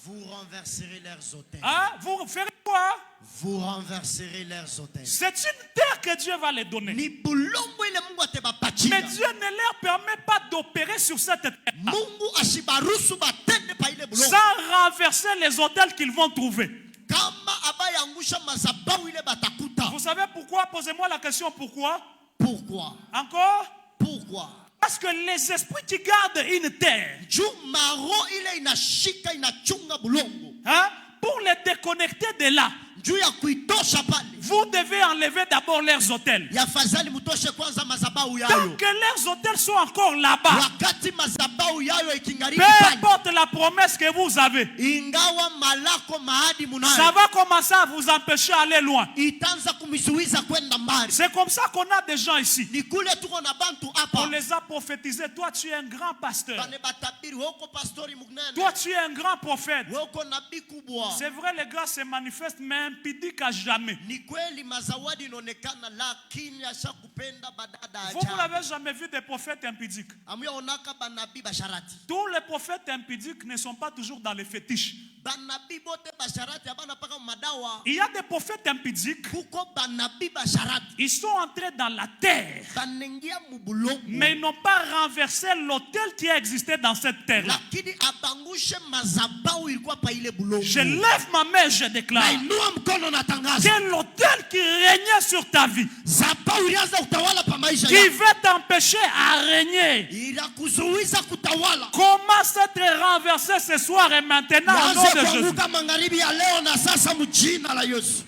Vous renverserez leurs hôtels. Hein? Vous ferez quoi? Vous renverserez leurs hôtels. C'est une terre que Dieu va les donner. Ni bulongo ile Mungu atebapatia. Mais Dieu ne leur permet pas d'opérer sur cette terre Mungu ashibarusu batende pa ile bulongo. sans renverser les hôtels qu'ils vont trouver. Kama abayangusha mazabau ile batakuta. Vous savez pourquoi? Posez-moi la question pourquoi? Pourquoi? Encore? Pourquoi? Parce que les esprits qui gardent une terre, Jumaro ile inashika inachunga bulongo. hein, pour les déconnecter de là, Juu ya kuitosha pale. vous devez enlever d'abord leurs hôtels. Yafadhali mutoshe kwanza mazabau Tant yayo. que leurs hôtels sont encore là-bas, Wakati mazabau yayo ikingariki peu pale. importe la promesse que vous avez, Ingawa malako maadi ça munayo. va commencer à vous empêcher d'aller loin. Itanza kumizuiza kwenda mbali. C'est comme ça qu'on a des gens ici. Ni kule tuko na bantu On hapa. les a prophétisés. Toi, tu es un grand pasteur. Bane batabiri woko pastori mugnene. Toi, tu es un grand prophète. Woko nabii kubwa. C'est vrai, les grâces se manifestent, mais impudiques à jamais. Ni kweli mazawadi inaonekana lakini ashakupenda badada Vous ajabu. n'avez jamais vu des prophètes impudiques. Amuyaonaka banabii basharati. Tous les prophètes impudiques ne sont pas toujours dans les fétiches. Banabii bote basharati abana paka madawa. Il y a des prophètes impudiques. Kuko banabii basharati. Ils sont entrés dans la terre, Banengia mubulongo. mais ils n'ont pas renversé l'autel qui a existé dans cette terre-là. Lakini abangushe mazabau ilikuwa pa ile bulongo. Je lève ma main, je déclare Nainua mkono natangaza. que l'autel qui régnait sur ta vie, Zabau ilianza utawala pa maisha qui yako. veut t'empêcher à régner, Inakuzuiza kutawala. commence à être renversé ce soir et maintenant au nom de Jésus. Kuanguka magharibi ya leo na sasa mjina la Yesu.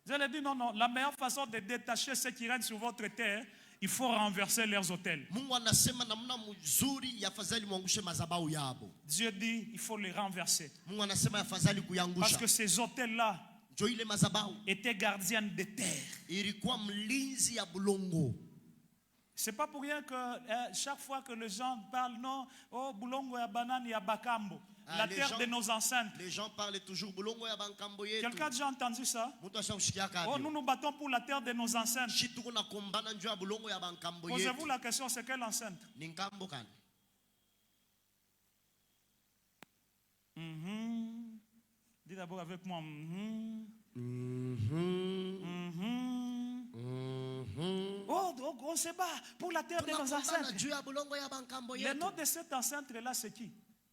Je lui ai dit non, la meilleure façon de détacher ceux qui règnent sur votre terre, il faut renverser leurs hôtels. Mungu anasema namna mzuri yafadhali muangushe mazabau yabo. Dieu dit il faut les renverser. Mungu anasema yafadhali Parce kuyangusha. que ces hôtels-là Jo ile mazabau étaient gardiens de terre. ilikuwa mlinzi ya bulongo. C'est pas pour rien que chaque fois que les gens parlent, non, oh, Boulongo ya banane ya Bakambo, la terre de nos ancêtres. Les gens parlent toujours bulongo ya bankambo yetu. Quelqu'un a déjà entendu ça? Mtu ashaushikiaka Oh, hapo. nous nous battons pour la terre de nos ancêtres. Shi tuko na kombana njoo ya bulongo ya bankambo yetu. Posez-vous la question, c'est quelle enceinte? Ni nkambo kani? Dis d'abord avec moi. Oh, donc on se bat pour la terre de nos ancêtres. Juu ya bulongo ya bankambo Le yetu. nom de cet ancêtre-là, c'est qui?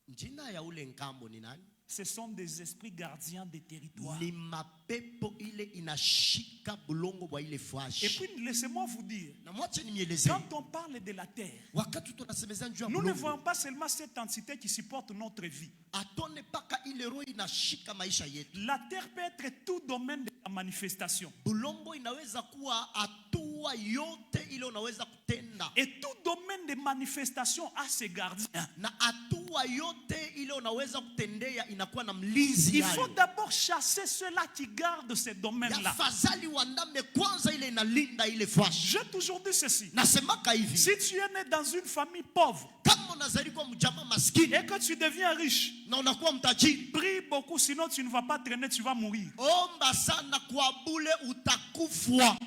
Jina ya ule nkambo ni nani? Ce sont des esprits gardiens des territoires. Ni mapepo ile inashika bulongo bwa ile Et fwashi. puis, laissez-moi vous dire, Na mwache nieleze. quand on parle de la terre, Wakati tunasemeza njoo ya nous ne bulongo. voyons pas seulement cette entité qui supporte notre vie. Atone paka ile roho inashika maisha yetu. La terre peut être tout domaine de la manifestation. Bulongo inaweza kuwa hatua yote ile unaweza kutenda. Et tout domaine de manifestation a ses gardiens. Na hatua yote ile unaweza kutendea inakuwa na mlinzi Il faut yayo. d'abord chasser ceux-là qui gardent ces domaines-là. Yafadhali wandame kwanza ile inalinda ile fwashi. J'ai toujours dit ceci. Nasemaka hivi. Si tu es né dans une famille pauvre Kama unazaliwa mjama maskini et que tu deviens riche, na unakuwa mtajiri. prie beaucoup, sinon tu ne vas pas traîner, tu vas mourir. Omba sana kwa bule utakufwa.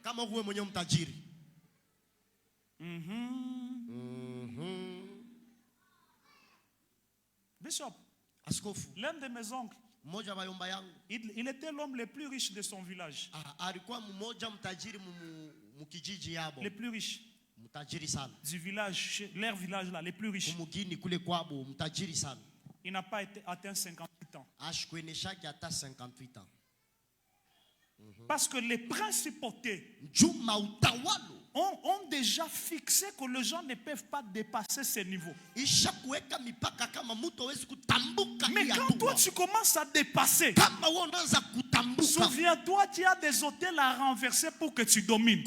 Kama uwe mwenye mtajiri. Bishop, Askofu. l'un de mes oncles, Mmoja wa yomba yangu. Il était l'homme le plus riche de son village. Alikuwa mmoja mtajiri mukijiji yabo. Le plus riche. Mtajiri sana. Du village, leur village là, les plus riches. Mugini kule kwabo mtajiri sana. Il n'a pas atteint 58 ans. Ashkweneshaki ata 58 ans. Parce que les principautés ont déjà fixé que les gens ne peuvent pas dépasser ces niveaux. Mais quand toi tu commences à dépasser, souviens-toi qu'il y a des hôtels à renverser pour que tu domines.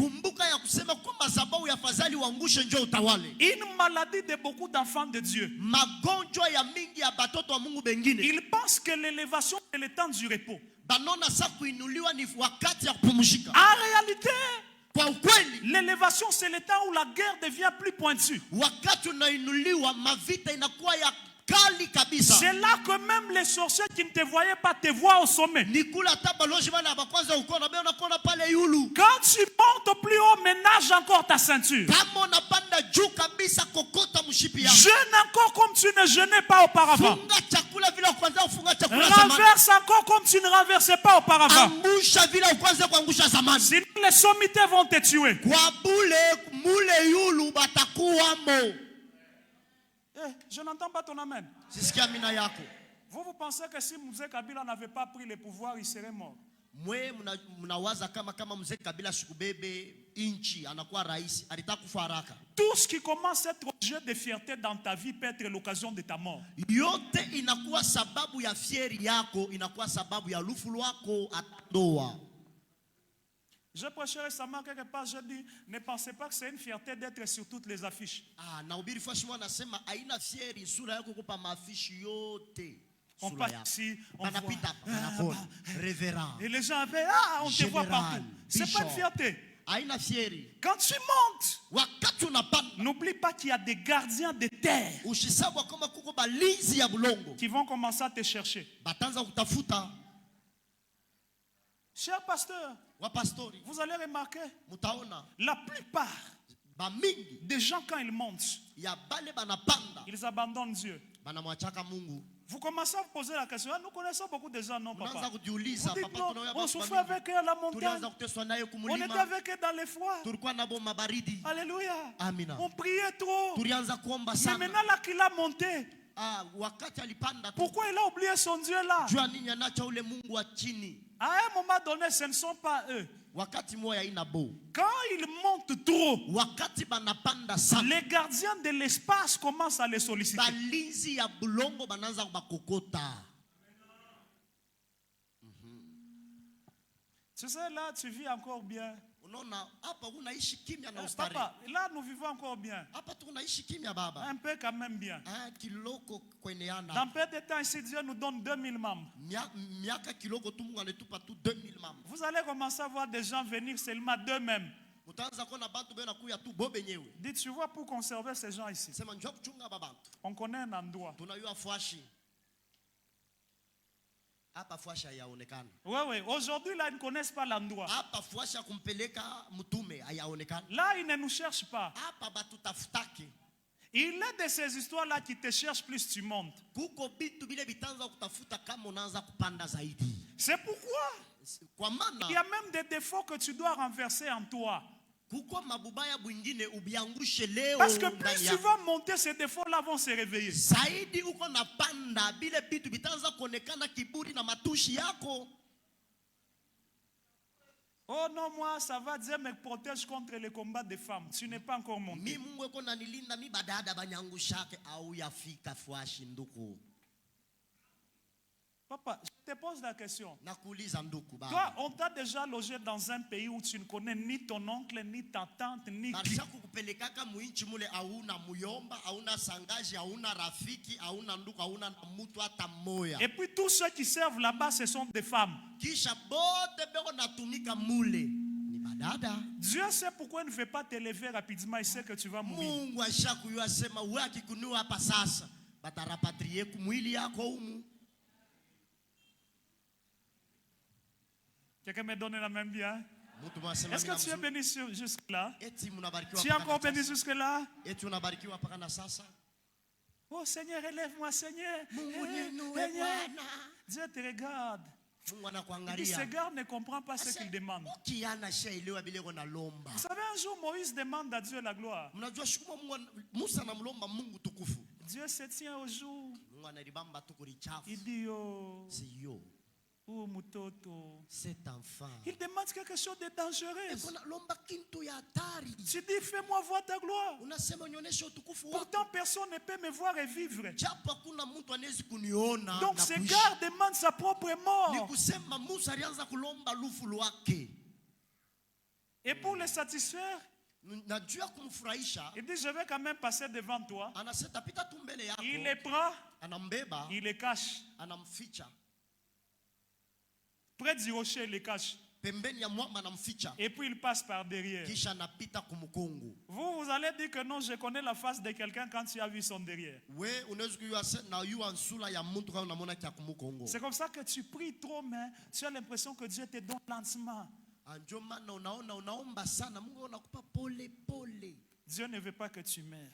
Une maladie de beaucoup d'enfants de Dieu. Ils pensent que l'élévation est le temps du repos. En réalité, l'élévation c'est le temps où la guerre devient plus pointue. C'est là que même les sorciers qui ne te voyaient pas te voient au sommet. Quand tu montes plus haut, ménage encore ta ceinture. Jeûne encore comme tu ne jeûnais pas auparavant. Renverse encore comme tu ne renversais pas auparavant. Sinon les sommités vont te tuer. Je n'entends pas ton amen. Vous pensez que si Mzee Kabila n'avait pas pris le pouvoir, il serait mort? Tout ce qui commence à être objet de fierté dans ta vie peut être l'occasion de ta mort. Je prêchais récemment quelque part, je dis, ne pensez pas que c'est une fierté d'être sur toutes les affiches. On passe ici, on voit, et les gens appellent, on te voit partout. C'est pas une fierté. Quand tu montes, n'oublie pas qu'il y a des gardiens de terre qui vont commencer à te chercher. Cher pasteur, vous allez remarquer, la plupart des gens quand ils montent, ils abandonnent Dieu. Vous commencez à vous poser la question, nous connaissons beaucoup de gens, non papa? Vous dites non, on souffrait avec eux à la montagne, on était avec eux dans les froids. Alléluia. On priait trop. Mais maintenant là qu'il a monté, pourquoi il a oublié son Dieu là? À un moment donné, ce ne sont pas eux. Quand ils montent trop, les gardiens de l'espace commencent à les solliciter. Tu sais, là, tu vis encore bien. Papa, là, nous vivons encore bien. Un peu quand même bien. Dans peu de temps, ici, Dieu nous donne 2000 membres. Vous allez commencer à voir des gens venir seulement d'eux-mêmes. Dites, tu vois, pour conserver ces gens ici, on connaît un endroit. Oui, aujourd'hui là ils ne connaissent pas l'endroit. Là ils ne nous cherchent pas. Il est de ces histoires là qui te cherchent plus tu montes. C'est pourquoi il y a même des défauts que tu dois renverser en toi. Parce que plus tu vas monter, ces défauts-là vont se réveiller. Oh non, moi, ça va, Dieu me protège contre les combats des femmes. Tu n'es pas encore monté. Papa, je te pose la question. Toi, on t'a déjà logé dans un pays où tu ne connais ni ton oncle, ni ta tante, ni qui. Et puis tous ceux qui servent là-bas, ce sont des femmes. Dieu sait pourquoi il ne veut pas t'élever rapidement. Il sait que tu vas mourir. Quelqu'un me donne la main bien. Est-ce que tu es béni jusque-là? Tu es encore béni jusque-là? Oh Seigneur, élève-moi, Seigneur. Dieu te regarde. Et ce gars ne comprend pas ce qu'il demande. Vous savez, un jour, Moïse demande à Dieu la gloire. Dieu se tient au jour. Il dit, oh, cet enfant. Il demande quelque chose de dangereux. Tu dis, fais-moi voir ta gloire. Pourtant, personne ne peut me voir et vivre. Donc, ce gars demande sa propre mort. Et pour le satisfaire, il dit, je vais quand même passer devant toi. Il les prend, il les cache. Près du rocher, il les cache. Et puis il passe par derrière. Vous allez dire que non, je connais la face de quelqu'un quand tu as vu son derrière. C'est comme ça que tu pries trop, mais tu as l'impression que Dieu te donne lentement. Dieu ne veut pas que tu meurs.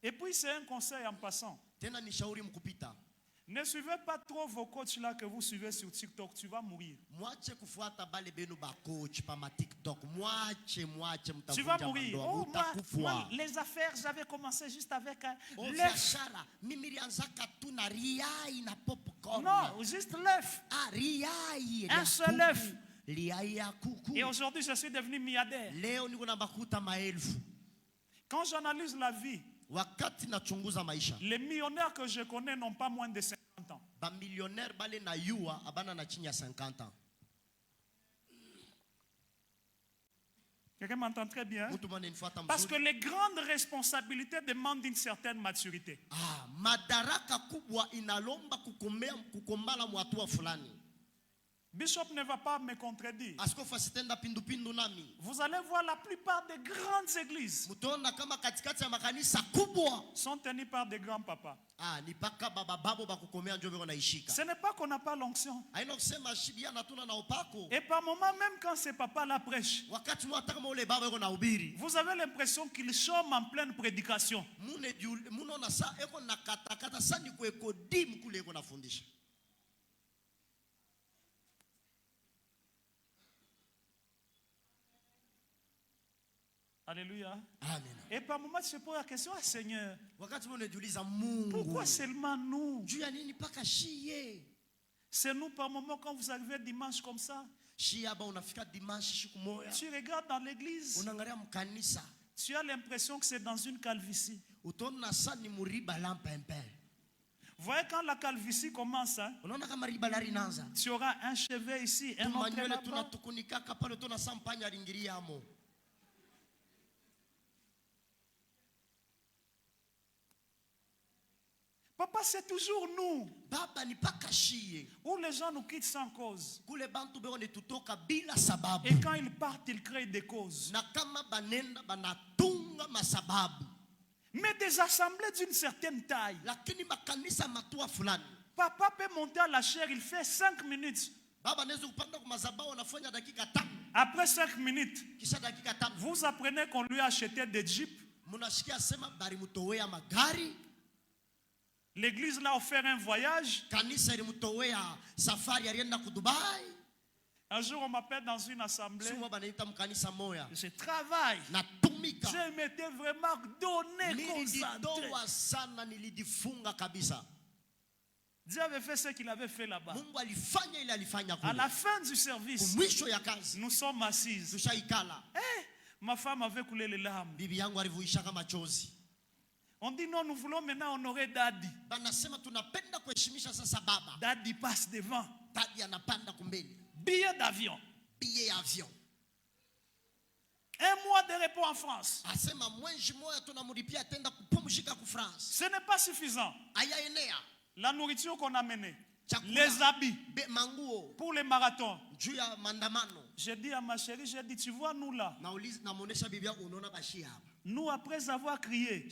Et puis c'est un conseil en passant. Ne suivez pas trop vos coachs là que vous suivez sur TikTok, tu vas mourir. Tu vas mourir. Oh, moi, les affaires, j'avais commencé juste avec l'œuf. Non, juste l'œuf. Un seul œuf. Et aujourd'hui, je suis devenu milliardaire. Quand j'analyse la vie, les millionnaires que je connais n'ont pas moins de 50 ans. Quelqu'un m'entend très bien? Parce que les grandes responsabilités demandent une certaine maturité. Bishop ne va pas me contredire. Vous allez voir la plupart des grandes églises sont tenues par des grands papas. Ce n'est pas qu'on n'a pas l'onction. Et par moments, même quand ces papas-là prêchent, vous avez l'impression qu'ils chôment en pleine prédication. Alléluia. Amen. Et par moments, tu te poses la question, ah, Seigneur, pourquoi seulement nous? C'est nous par moments quand vous arrivez dimanche comme ça. Tu regardes dans l'église. Tu as l'impression que c'est dans une calvitie. Vous voyez quand la calvitie commence, hein, tu auras un chevet ici, un autre là-bas. Papa, c'est toujours nous. Où les gens nous quittent sans cause. Et quand ils partent, ils créent des causes. Mais des assemblées d'une certaine taille. Papa peut monter à la chaire, il fait 5 minutes. Après 5 minutes, vous apprenez qu'on lui a acheté des jeeps. L'église l'a offert un voyage. Un jour, on m'appelle dans une assemblée. Je travaille. Je m'étais vraiment donné, concentré. Dieu avait fait ce qu'il avait fait là-bas. À la fin du service, nous sommes assises. Ma femme avait coulé les larmes. On dit non, nous voulons maintenant honorer Daddy. Daddy passe devant. Billet d'avion. Un mois de repos en France. Ce n'est pas suffisant. La nourriture qu'on a menée. Les habits pour les marathons. J'ai dit à ma chérie, j'ai dit, tu vois nous là. Nous, après avoir crié,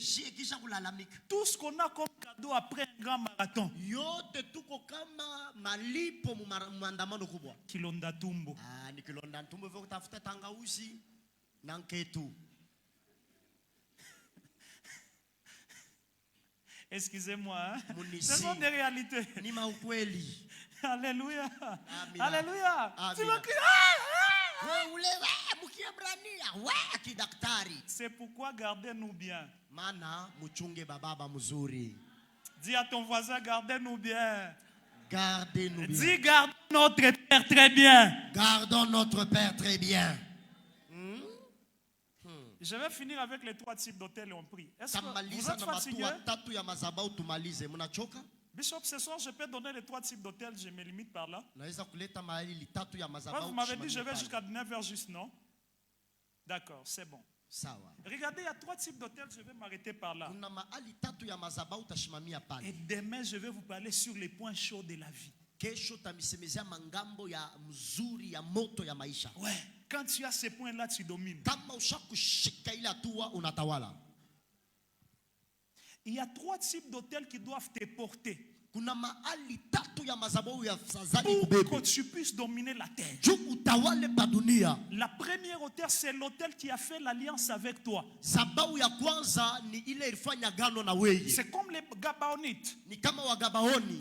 tout ce qu'on a comme cadeau après un grand marathon. Kilonda tumbo. Excusez-moi, hein? Ce sont des réalités. Alléluia. Amina. Alléluia. Amina. Tu me cries. C'est pourquoi gardez-nous bien. Mana muchunge bababa mzuri. Dis à ton voisin, gardez-nous bien. Gardez-nous bien. Dis, gardons notre Père très bien. Gardons notre Père très bien. Je vais finir avec les 3 types d'hôtels et on prie. Est-ce que vous êtes fatigué? Bishop, ce soir, je peux donner les 3 types d'hôtels, je me limite par là. Ouais, vous m'avez dit, je vais jusqu'à 9h juste, non? D'accord, c'est bon. Regardez, il y a 3 types d'hôtels, je vais m'arrêter par là. Et demain, je vais vous parler sur les points chauds de la vie. Ouais, quand tu as ces points-là, tu domines. Il y a 3 types d'hôtels qui doivent te porter pour que tu puisses dominer la terre. La première hôtel, c'est l'hôtel qui a fait l'alliance avec toi. C'est comme les Gabaonites.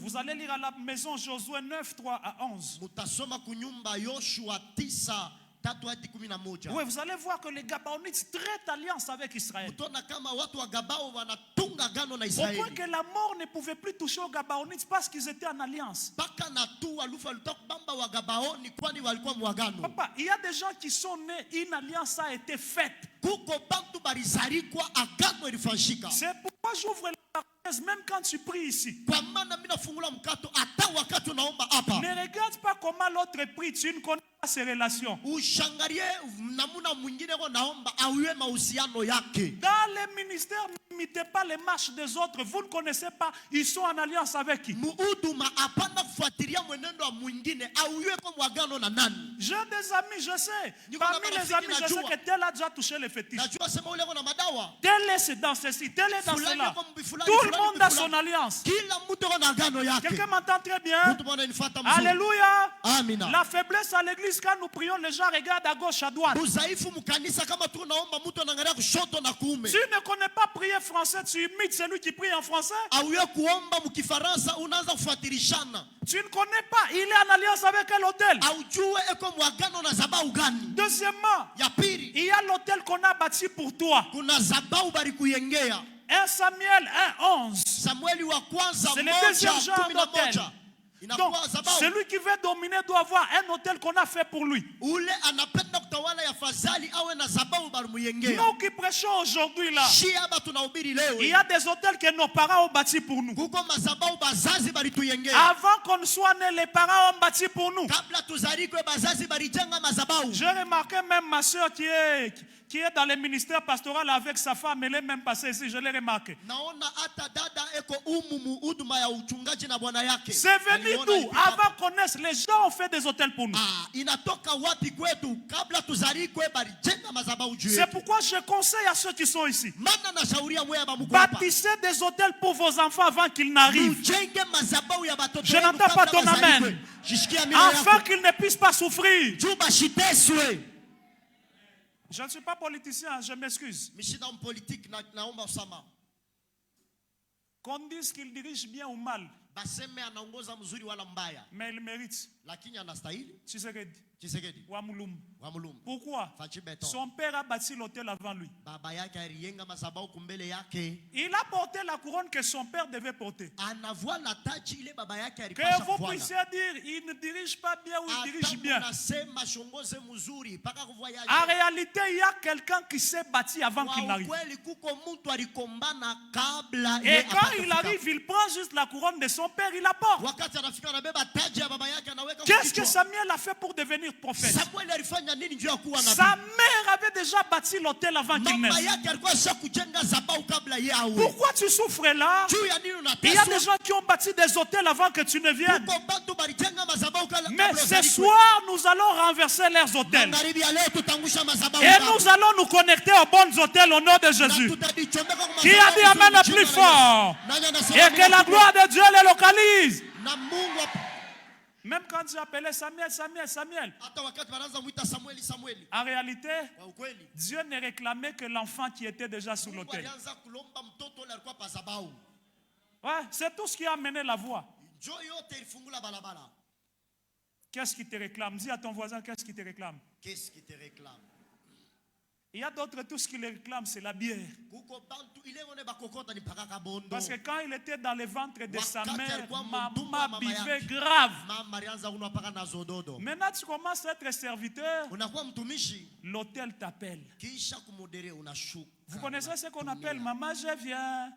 Vous allez lire à la maison Josué 9, 3 à 11. Oui, vous allez voir que les Gabaonites traitent alliance avec Israël. Au point que la mort ne pouvait plus toucher aux Gabaonites parce qu'ils étaient en alliance. Papa, il y a des gens qui sont nés, une alliance a été faite. C'est pourquoi j'ouvre la parenthèse même quand tu pries ici. Ne regarde pas comment l'autre prie, tu ne connais pas ses relations. Dans les ministères, n'imitez pas les marches des autres. Vous ne connaissez pas, ils sont en alliance avec qui? J'ai des amis, je sais. Parmi les amis, je sais que tel a déjà touché les fétiches. Tel est dans ceci, tel est dans cela. Tout le monde a son alliance. Quelqu'un m'entend très bien? Alléluia. La faiblesse à l'église, quand nous prions, les gens regardent à gauche, à droite. Tu ne connais pas prier français, tu imites celui qui prie en français. Tu ne connais pas, il est en alliance avec quel hôtel? Deuxièmement, il y a l'hôtel qu'on a bâti pour toi. 1 Samuel 1:11. C'est le deuxième genre d'hôtel. Donc, celui qui veut dominer doit avoir un hôtel qu'on a fait pour lui. Nous qui prêchons aujourd'hui là, il y a des hôtels que nos parents ont bâtis pour nous. Avant qu'on ne soit nés, les parents ont bâti pour nous. J'ai remarqué même ma soeur qui est dans le ministère pastoral avec sa femme, elle est même passée ici, je l'ai remarqué. C'est venu d'où? Avant qu'on naisse, les gens ont fait des hôtels pour nous. C'est pourquoi je conseille à ceux qui sont ici, bâtissez des hôtels pour vos enfants avant qu'ils n'arrivent. Je n'entends pas ton amen. Afin qu'ils ne puissent pas souffrir. Je ne suis pas politicien, je m'excuse. Qu'on dise qu'il dirige bien ou mal, mais il mérite. Tshisekedi. Wamulum. Pourquoi? Son père a bâti l'hôtel avant lui. Il a porté la couronne que son père devait porter. Que vous puissiez dire, il ne dirige pas bien ou il dirige bien. En réalité, il y a quelqu'un qui s'est bâti avant qu'il n'arrive. Et quand il arrive, il prend juste la couronne de son père, il la porte. Qu'est-ce que Samuel a fait pour devenir prophète? Sa mère avait déjà bâti l'hôtel avant qu'il naisse. Pourquoi tu souffres là? Il y a des gens qui ont bâti des hôtels avant que tu ne viennes. Mais ce soir, nous allons renverser leurs hôtels. Et nous allons nous connecter aux bons hôtels au nom de Jésus. Qui a dit amen le plus fort? Et que la gloire de Dieu les localise. Même quand tu appelais Samuel. En réalité, Dieu ne réclamait que l'enfant qui était déjà sur l'autel. Ouais, c'est tout ce qui a amené la voie. Njo yote ilifungula balabala. Qu'est-ce qui te réclame? Dis à ton voisin, qu'est-ce qui te réclame? Qu'est-ce qui te réclame? Il y a d'autres, tout ce qui les réclame, c'est la bière. Parce que quand il était dans le ventre de sa mère, maman buvait grave. Maintenant, tu commences à être serviteur, l'hôtel t'appelle. Vous connaissez ce qu'on appelle maman, je viens.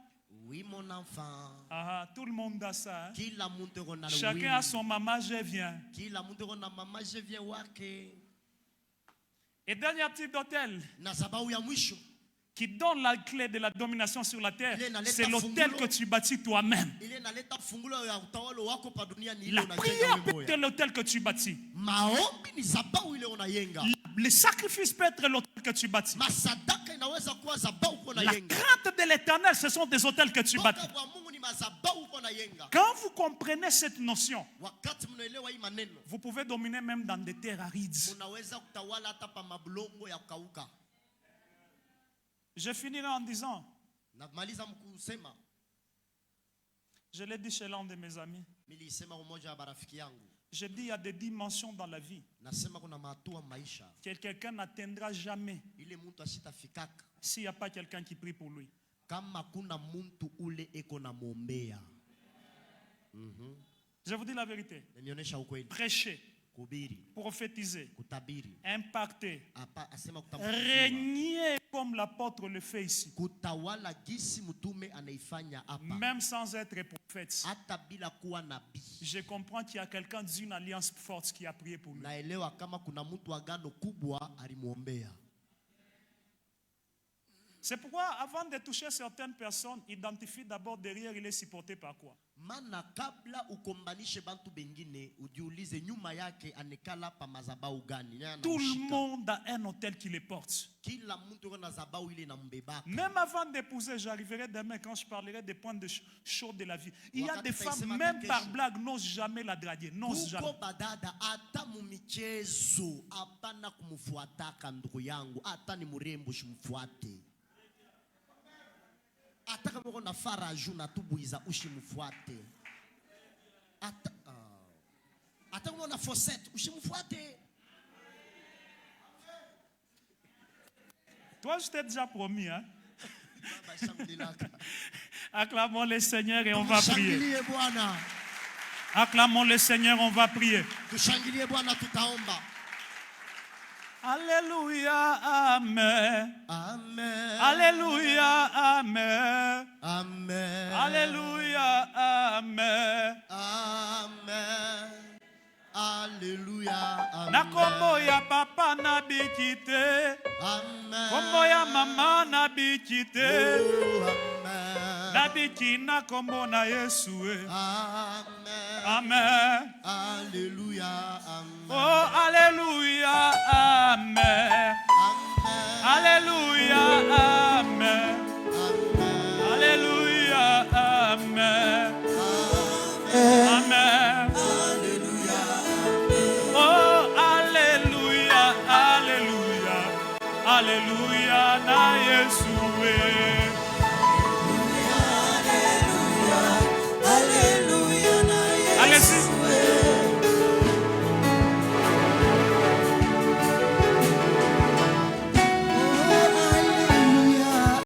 Oui, mon enfant. Ah, tout le monde a ça. Hein? Chacun Chacun a son maman, je viens. Et dernier type d'hôtel qui donne la clé de la domination sur la terre, c'est l'hôtel que tu bâtis toi-même. La prière peut être l'hôtel que tu bâtis. Le sacrifice peut être l'hôtel que tu bâtis. La crainte de l'éternel, ce sont des hôtels que tu bâtis. Quand vous comprenez cette notion, vous pouvez dominer même dans des terres arides. Je finirai en disant, je l'ai dit chez l'un de mes amis, je dis il y a des dimensions dans la vie que quelqu'un n'atteindra jamais s'il n'y a pas quelqu'un qui prie pour lui. Je vous dis la vérité. Prêcher, prophétiser, impacter, régner comme l'apôtre le fait ici. Même sans être prophète, je comprends qu'il y a quelqu'un d'une alliance forte qui a prié pour nous. C'est pourquoi avant de toucher certaines personnes, identifie d'abord derrière il est supporté par quoi. Tout le monde a un hôtel qui les porte. Même avant d'épouser, j'arriverai demain quand je parlerai des points de chauds de la vie. Il y a des femmes, même par blague, n'osent jamais la draguer. N'osent jamais. Hata kama uko na faraju na tubuiza ushimfuate. Hata kama una faucette ushimfuate. Toi, je t'ai déjà promis, hein? Acclamons le Seigneur et on va prier. Acclamons le Seigneur, on va prier. Alléluia, amen. Amen. Alléluia, amen. Amen. Alléluia, amen. Amen. Alléluia, amen. Na kombo ya papa na bikite. Amen. Kombo ya mama na bikite. Oh, amen. Na bikina kombo na Yesu. Amen. Amen. Alléluia, amen. Oh, alléluia, amen. Amen. Alléluia, amen.